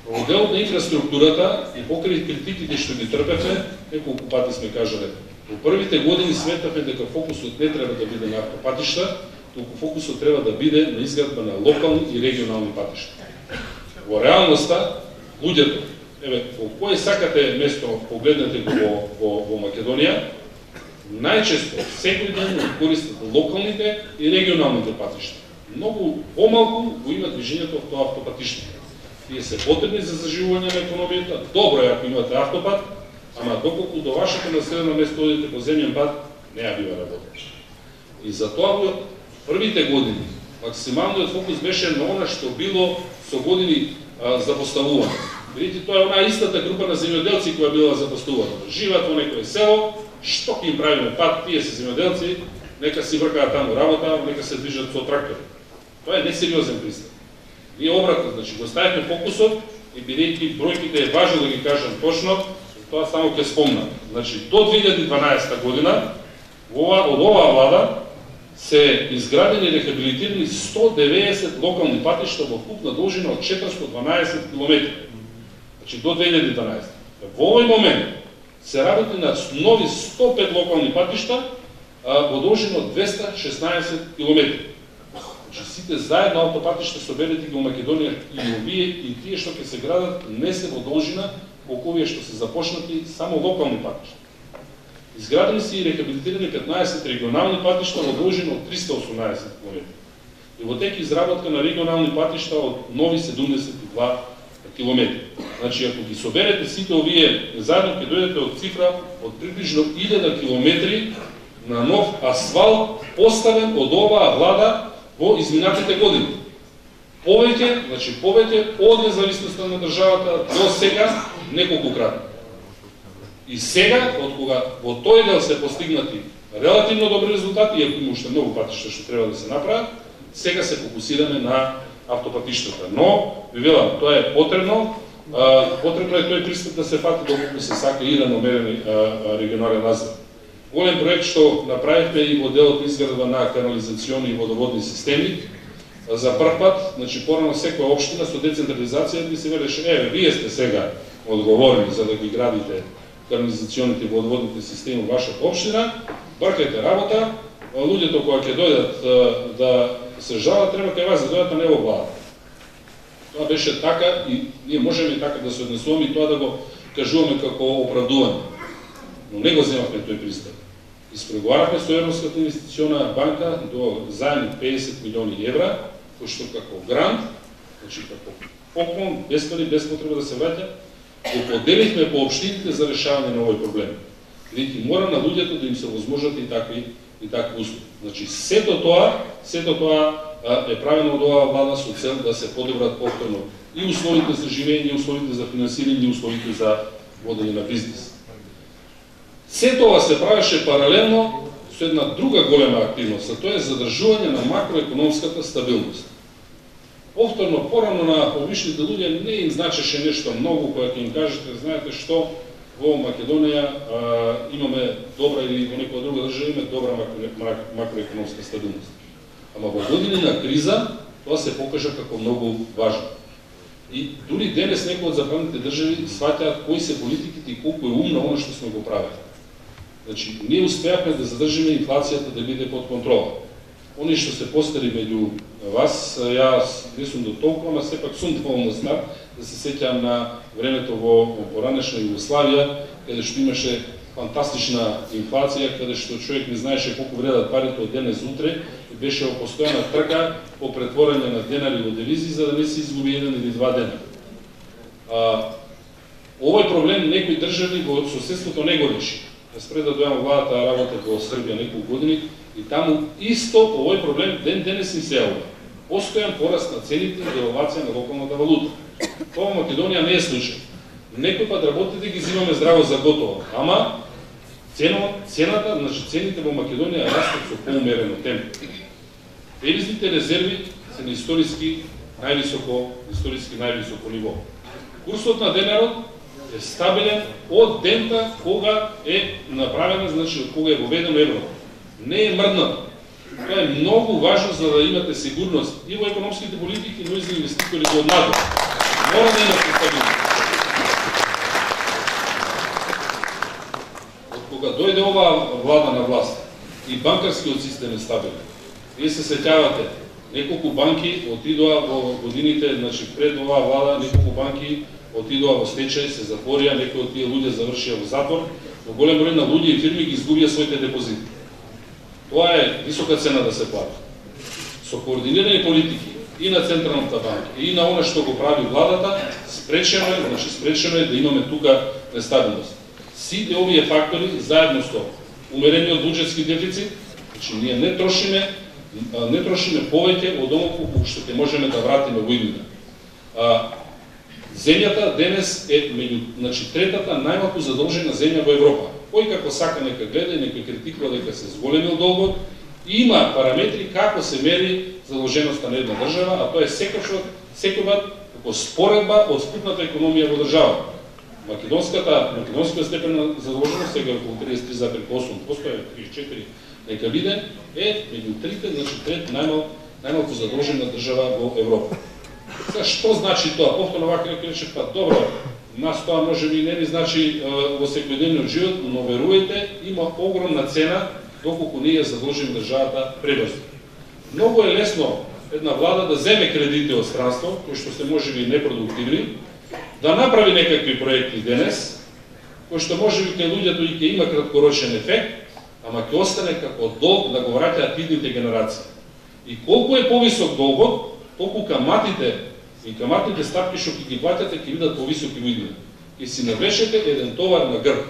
Во делот на инфраструктурата и покрај критиките што ги трпевме, неколку пати сме кажале, во првите години сметавме дека фокусот не треба да биде на автопатишта, туку фокусот треба да биде на изградба на локални и регионални патишта. Во реалноста, луѓето, еве, во кое сакате место погледнете го во Македонија, најчесто секој ден користат локалните и регионалните патишта. Многу помалку го има движењето од тоа автопатишта. Тие се потребни за заживување на економијата, добро е ако имате автопат, ама доколку до вашето населено место одите по земјен пат, не ја бива работи. И затоа во првите години максималниот фокус беше на она што било со години запоставување. Видите, тоа е онаа истата група на земјоделци која била запостувана. Живеат во некое село, што ќе им правиме пат, тие се земјоделци, нека си вркаат таму работа, нека се движат со трактори. Тоа е несериозен пристап. Ние обратно, значи, го ставихме фокусот и бидејќи бројките е важно да ги кажам точно, тоа само ќе спомнам. Значи, до 2012 година од оваа влада се изградени и рехабилитирани 190 локални патишта во вкупна должина од 412 км. Значи, до 2012. Во овој момент се работи на нови 105 локални патишта во должина од 216 км. Значи, сите заедно автопатишта соберете ги во Македонија и овие и тие што ќе се градат не се во должина колку овие што се започнати само локални патишта. Изградени се и рехабилитирани 15 регионални патишта во должина од 318 км. И во тек изработка на регионални патишта од нови 72 км. Значи, ако ги соберете сите овие заедно, ќе дојдете од цифра од приближно 1000 км на нов асфалт поставен од оваа влада во изминатите години. Повеќе, значи повеќе од независноста на државата до сега неколкократно. И сега, од кога во тој дел се постигнати релативно добри резултати, иако има уште многу патишта што треба да се направат, сега се фокусираме на автопатиштата. Но, ви велам, тоа е потребно. Потребно е тој пристап да се фати доколку се сака и раномерен регионален развој. Голем проект што направивме и во делот на изградба на канализациони и водоводни системи. За прв пат, значи порано секоја општина со децентрализација ви се велеше, вие сте сега одговорни за да ги градите канализационите и водоводните системи во вашата општина, бркајте работа, луѓето кои ќе дојдат да се жалат, треба кај вас да дојдат, а не во влада. Тоа беше така и ние можеме така да се однесуваме и тоа да го кажуваме како оправдување. Но не го земавме тој пристап. Испреговарахме со Европската инвестициона банка до заем 50 милиони евра, кој што како грант, значи како поклон, без пари, без потреба да се враќа, го поделихме по општините за решавање на овој проблем. Видите, мора на луѓето да им се возможат и такви услуги. Значи, сето тоа е правено од оваа влада со цел да се подобрат повторно и условите за живење, и условите за финансирање, и условите за водење на бизнес. Се тоа се правеше паралелно со една друга голема активност, а тоа е задржување на макроекономската стабилност. Повторно, порано на обичните луѓе не им значеше нешто многу, кога ќе им кажете, знаете што, во Македонија имаме добра или во некоја друга држава имаме добра макроекономска стабилност. Ама во години на криза тоа се покажа како многу важно. И дури денес некои од западните држави сваќаат кои се политиките и колку е умно оно што сме го правили. Значи, ние успеавме да задржиме инфлацијата да биде под контрола. Они што се постари меѓу вас, јас не сум до толку, ама сепак сум доволно стар, да се сеќам на времето во поранешна Југославија, каде што имаше фантастична инфлација, каде што човек не знаеше колку вредат парите од денес утре, и беше во постојана трка по претворање на денари во девизи, за да не се изгуби 1 или 2 дена. Овој проблем некои држави во соседството не го реши. Спред да дојам владата работа во Србија неколку години и таму исто овој проблем денес им се јавува. Постојан пораст на цените и девалвација на локалната валута. Тоа во Македонија не е случај. Некој пат работите ги взимаме здраво за готово, ама цената, значи цените во Македонија растат со поумерено темпо. Девизните резерви се на историски највисоко ниво. Курсот на денарот е стабилен од дента кога е направена, значи од кога е воведено еврото. Не е мрднато. Тоа е многу важно за да имате сигурност и во економските политики, но и за инвеститорите од надвор. Мора да имате стабилност. Од кога дојде оваа влада на власт и банкарскиот систем е стабилен, вие се сеќавате, неколку банки отидоа во годините, значи пред оваа влада, неколку банки отидоа во стечај, се затворија, некои од тие луѓе завршија во затвор, но голем број на луѓе и фирми ги изгубија своите депозити. Тоа е висока цена да се плати. Со координирани политики и на Централната банка, и на она што го прави владата, спречено е да имаме тука нестабилност. Сите овие фактори, заедно со умерениот буџетски дефицит, значи ние не трошиме повеќе од оно што ќе можеме да вратиме во иднина. Земјата денес е меѓу третата најмалку задолжена земја во Европа. Кој како сака нека гледа и нека критикува дека се зголемил долгот, има параметри како се мери задолженоста на една држава, а тоа е секогаш како споредба од вкупната економија во државата. Македонската степен на задолженост сега околу 33,8%, е 34%, нека биде, е меѓу трите, трет најмалку задолжена држава во Европа. Сега, што значи тоа? Повторно вака нека рече, па добро, нас тоа може би не ни значи во секојдневниот живот, но верувајте, има огромна цена доколку ние задолжим државата пребрзо. Многу е лесно една влада да земе кредити од странство, кои што се можеби непродуктивни, да направи некакви проекти денес, кои што можеби кај луѓето и ќе има краткорочен ефект, ама ќе остане како долг да го враќаат идните генерации. И колку е повисок долгот, толку каматните стапки што ќе ги платите ќе бидат повисоки во иднина. Ќе си навешете еден товар на грб.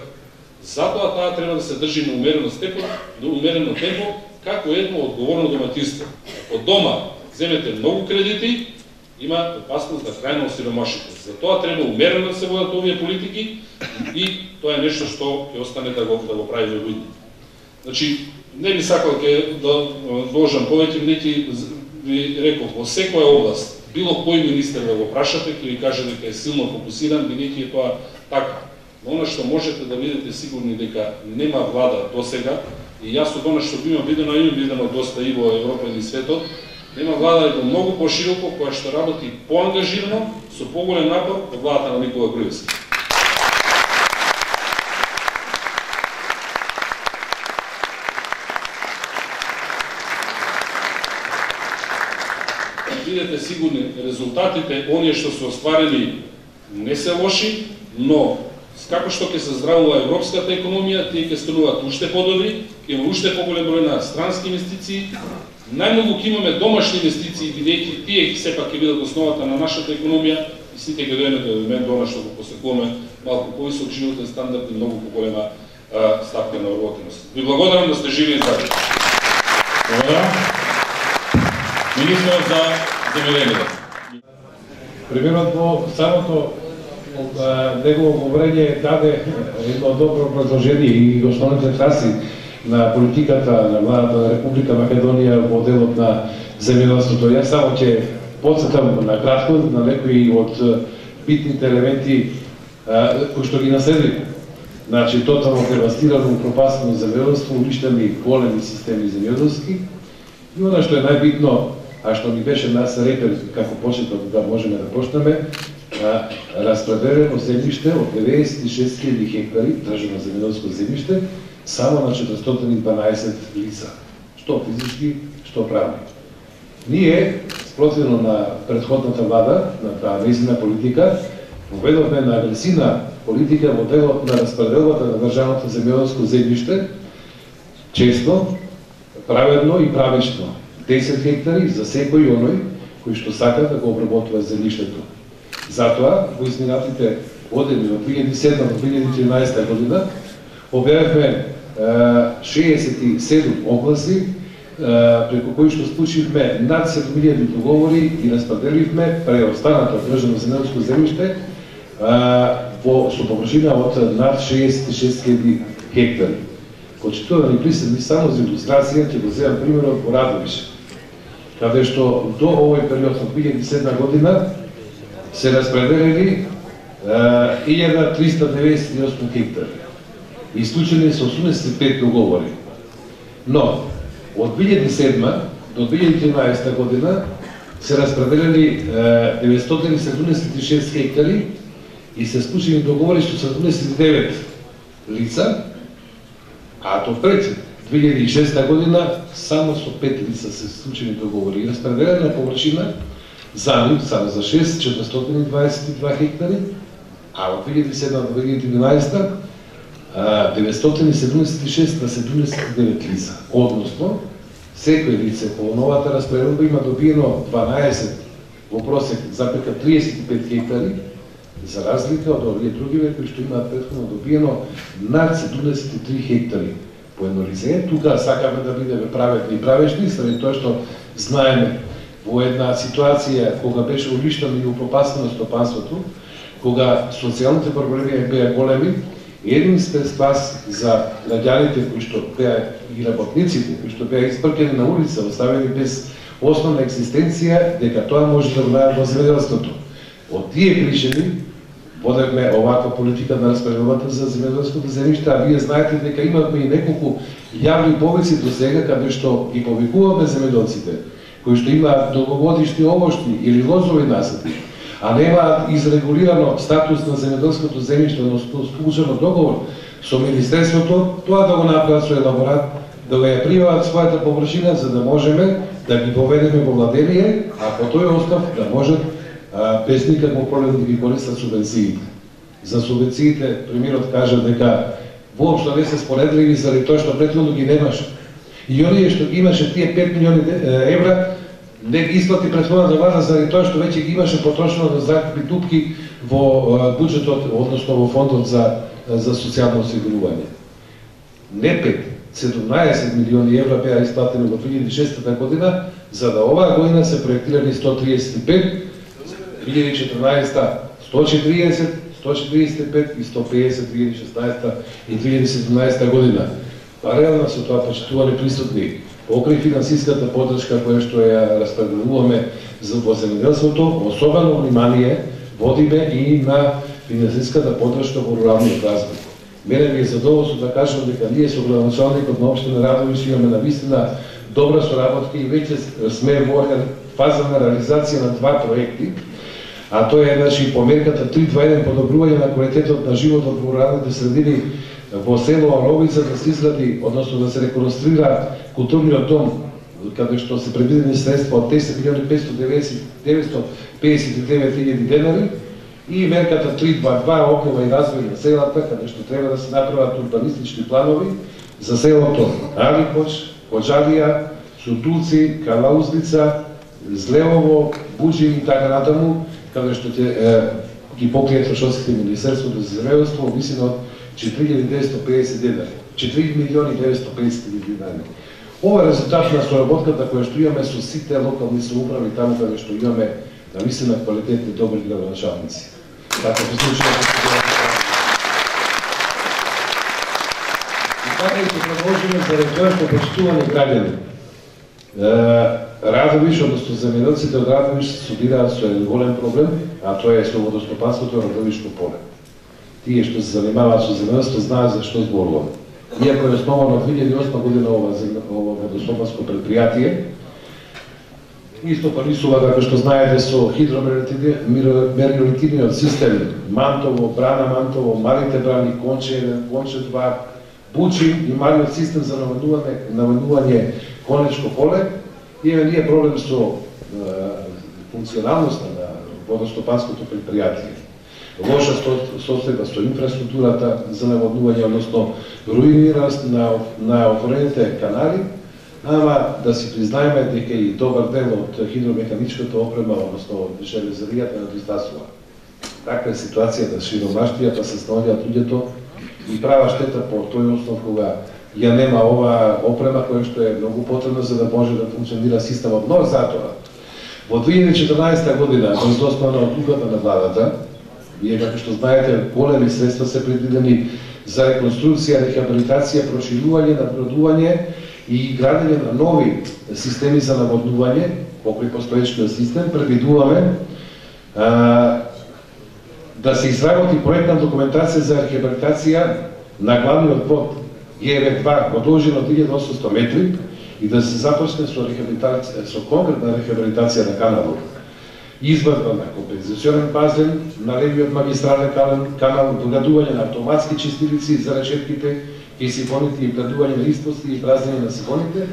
Затоа таа треба да се држи на умерено темпо, како едно одговорно домаќинство. Ако дома земете многу кредити, има опасност да крајно осиромашите. Затоа треба умерено да се водат овие политики и тоа е нешто што ќе остане да го правиме во иднина. Значи, не би сакал да должам повеќе, неки ви реков, во секоја област, било кој министер да го прашате, ќе ви каже дека е силно фокусиран, бидејќи е тоа така. Но она што можете да бидете сигурни дека нема влада досега, и јас од она што имам видено доста и во Европа и светот, нема влада и многу пошироко, која што работи поангажирано, со поголем напор од владата на Никола Груевски. Бидете сигурни, резултатите, оние што се остварени, не се лоши, но како што ќе се здравува европската економија, тие ќе стануваат уште подобри, ќе има уште поголем број на странски инвестиции, најмногу ќе имаме домашни инвестиции, бидејќи тие сепак ќе бидат основата на нашата економија и сите ќе дојдеме до момент до она што го посекуваме малку повисок животен стандард и многу поголема стапка на вработеност. Ви благодарам да сте живи и здрави. Благодарам. Министерот за земјоделие. Премиерот во самото негово говорење даде едно добро продолжение и основните траси на политиката на владата на Република Македонија во делот на земјоделството. Јас само ќе потсетам на кратко на некои од битните елементи кои што ги наследиме. Значи, тотално девастирано, пропастено земјоделство, уништени големи системи земјоделски. И она што е најбитно, а што ни беше нас репер како почеток да можеме да почнеме, распределено земјиште од 96.000 хектари државно земјоделско земјиште само на 412 лица, што физички, што правни. Ние, спротивно на претходната влада, на таа нејзина политика, поведовме на агресивна политика во делот на распределбата на државното земјоделско земјиште, често, праведно и правично. 10 хектари за секој оној кој што сака да го обработува земјиштето. Затоа, во изминатите години, во 2007-2013 година, објавивме 67 огласи, преку кои што склучивме над 7000 договори и распределивме преостанато државно земјоделско земјиште со површина од над 66.000 хектари. Почитувани присъдни само за илустрација ќе го земам примерот во Радовиш, каде што до овој период од 2007 година се распределени 1398 хектари и исклучени со 85 договори. Но од 2007 до 2013 година се распределени 976 хектари и се склучени договори со 79 лица, а до пред 2006 година само со 5 лица се склучени договори и распределена површина за нив само за 422 хектари, а од 2007 до 2011 976 на 79 лица. Односно, секој лице по новата распределба има добиено 12 во просек запека 35 хектари, за разлика од овие другиве кои што имаат претходно добиено над 73 хектари по едно лице. Тука сакаме да бидеме праведни и правешни, сред тоа што знаеме во една ситуација кога беше уништено и упропастено стопанството, кога социјалните проблеми беа големи, единствен спас за граѓаните кои што беа и работниците кои што беа испркени на улица, оставени без основна екзистенција, дека тоа може да го најдат во земјоделството. Од тие причини водевме оваква политика на распределбата за земјоделското земјиште, а вие знаете дека имавме и неколку јавни повици до сега каде што ги повикуваме земјоделците, кои што имаат долгогодишни овошни или лозови насади, а немаат изрегулирано статус на земјоделското земјиште, но склучено договор со Министерството, тоа да го направат со елаборат, да го ја пријават својата површина, за да можеме да ги поведеме во владение, а по тој остав да можат без никакво проблем да ги користат субвенциите. За субвенциите премиерот кажа дека воопшто не се споредливи заради тоа што претходно ги немаше. И оние што ги имаше тие 5 милиони евра, не ги исплати претходната влада заради тоа што веќе ги имаше потрошено за закупи дупки во буџетот, односно во фондот за социјално осигурување. Не 5, 17 милиони евра беа исплатени во 2006 година, за да оваа година се проектирани 135, 2014 140, 145 и 150 2016 и 2017 година. Паралелно со тоа почитувани присутни покрај финансиската поддршка која што ја распределуваме во земјоделството, особено внимание водиме и на финансиската поддршка во руралниот развој. Мене ми е задоволство да кажам дека ние со градоначалникот на општина Радовиш имаме навистина добра соработка и веќе сме во фаза на реализација на два проекти, а тоа е померката 321 подобрување на квалитетот на животот во руралните средини во село Аловица, да се изгради, односно да се реконструира културниот дом, каде што се предвидени средства од 10.559.000 денари, и мерката 322 обнова и развој на селата, каде што треба да се направат урбанистични планови за селото Аликоч, Коџалија, Сутулци, Калаузница, Злевово, Буџин и така натаму, каде што ги покријат трошоците Министерството за земјоделство во висина од 4.950 денари, 4.950.000 денари. Ова е резултат на соработката која што имаме со сите локални самоуправи таму каде што имаме навистина квалитетни добри градоначалници. Така се случува. И така и се предложиме за тоа што почитувани граѓани. Радовиш, односно земјоделците од Радовиш се судираат со еден голем проблем, а тоа е со водостопанството Радовишко поле. Тие што се занимаваат со земјоделство знаат за што зборувам. Иако е основано 2008 година ова водостопанско предпријатие, истопанисува, како што знаете, со хидромерилитивниот систем Мантово, Брана Мантово, Малите брани, Конче 1, Конче 2, Бучин и малиот систем за наводнување Конечко поле. Имаме ние проблем со функционалноста на водостопанското предпријатие. Лоша состојба со инфраструктурата за наводнување, односно руинираност на отворените канали, ама да си признаеме дека и добар дел од хидромеханичката опрема, односно од железаријата недостасува. Таква е ситуација да широмаштијата се становијат луѓето и права штета по тој основ кога ја нема ова опрема која што е многу потребна за да може да функционира системот. Но затоа, во 2014 година, во основа на одлуката на владата, вие како што знаете, големи средства се предвидени за реконструкција, рехабилитација, проширување, напредување и градење на нови системи за наводнување, покрај постоечкиот систем. Предвидуваме да се изработи проектна документација за рехабилитација на главниот пот ГВ2 од должина 1800 метри и да се започне со конкретна рехабилитација на каналот. Извадба на компензационен базен, на левиот магистрален канал, доградување на автоматски чистилици за речетките и сифоните и градување на испусти и празнење на сифоните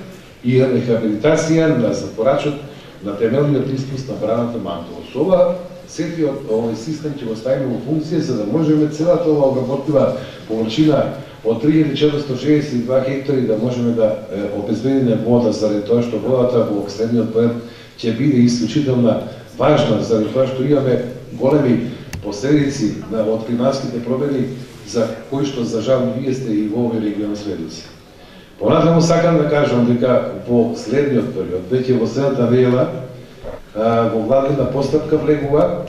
и рехабилитација на затворачот на темелниот испуст на браната Мантово. Со ова, сетиот овој систем ќе го ставиме во функција за да можеме целата ова обработлива површина од 3462 хектари да можеме да обезбедиме вода, заради тоа што водата во средниот период ќе биде исклучително важна, заради тоа што имаме големи последици од климатските промени за кои што за жал вие сте и во овој регион сведоци. Понатаму сакам да кажам дека во следниот период, веќе во следната недела, во владина постапка влегува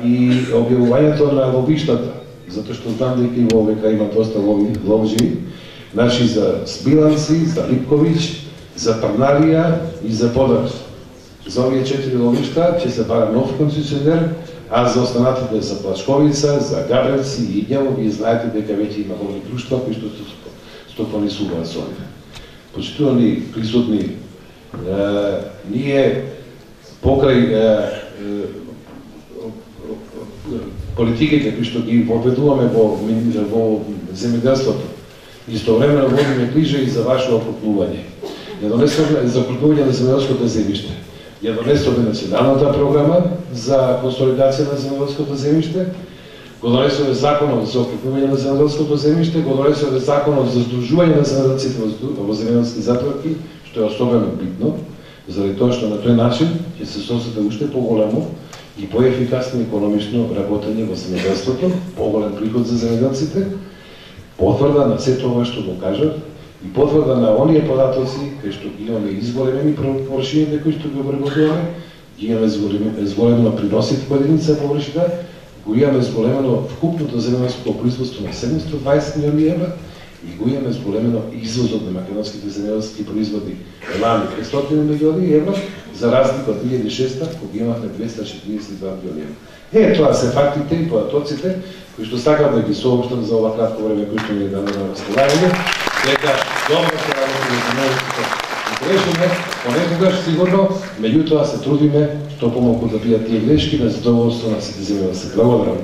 и објавувањето на лобиштата, затоа што знам дека и во ОВК има доста лобжи, значи за Сбиланци, за Липковиќ, за Парналија и за Подарс. За овие 4 лобишта ќе се бара нов концесионер, а за останатите за Плачковица, за Габревци и Игњево, вие знаете дека веќе има големи друштва кои што стопанисуваат со овие. Почитувани присутни, ние покрај политиките кои што ги поведуваме во земјоделството, истовремено водиме грижа и за вашето окрупнување. Ја донесовме за окрупнување на земјоделското земјиште. Ја донесовме националната програма за консолидација на земјоделското земјиште, го донесовме законот за окрупнување на земјоделското земјиште, го донесовме законот за здружување на земјоделците во земјоделски затворки, што е особено битно, заради тоа што на тој начин ќе се создаде уште поголемо и поефикасно економично работење во земјоделството, поголем приход за земјоделците, потврда на се тоа што го кажав и потврда на оние податоци кај што ги имаме изголемени површините кои што ги обработуваме, ги имаме изголемено приносите по единица површина, го имаме изголемено вкупното земјоделско производство на 720 милиони евра и го имаме изголемено извозот на македонските земјоделски производи лани 500 милиони евра, за разлика од 2006 кога имавме 242 милиони евра. Тоа се фактите и податоците кои што сакам да ги соопштам за ова кратко време кои што ми е дадено на располагање, дека добро се работи во земјоделството. Грешиме, понекогаш сигурно, меѓутоа се трудиме што помалку да бидат тие грешки на задоволство на сите земјоделци. Благодарам.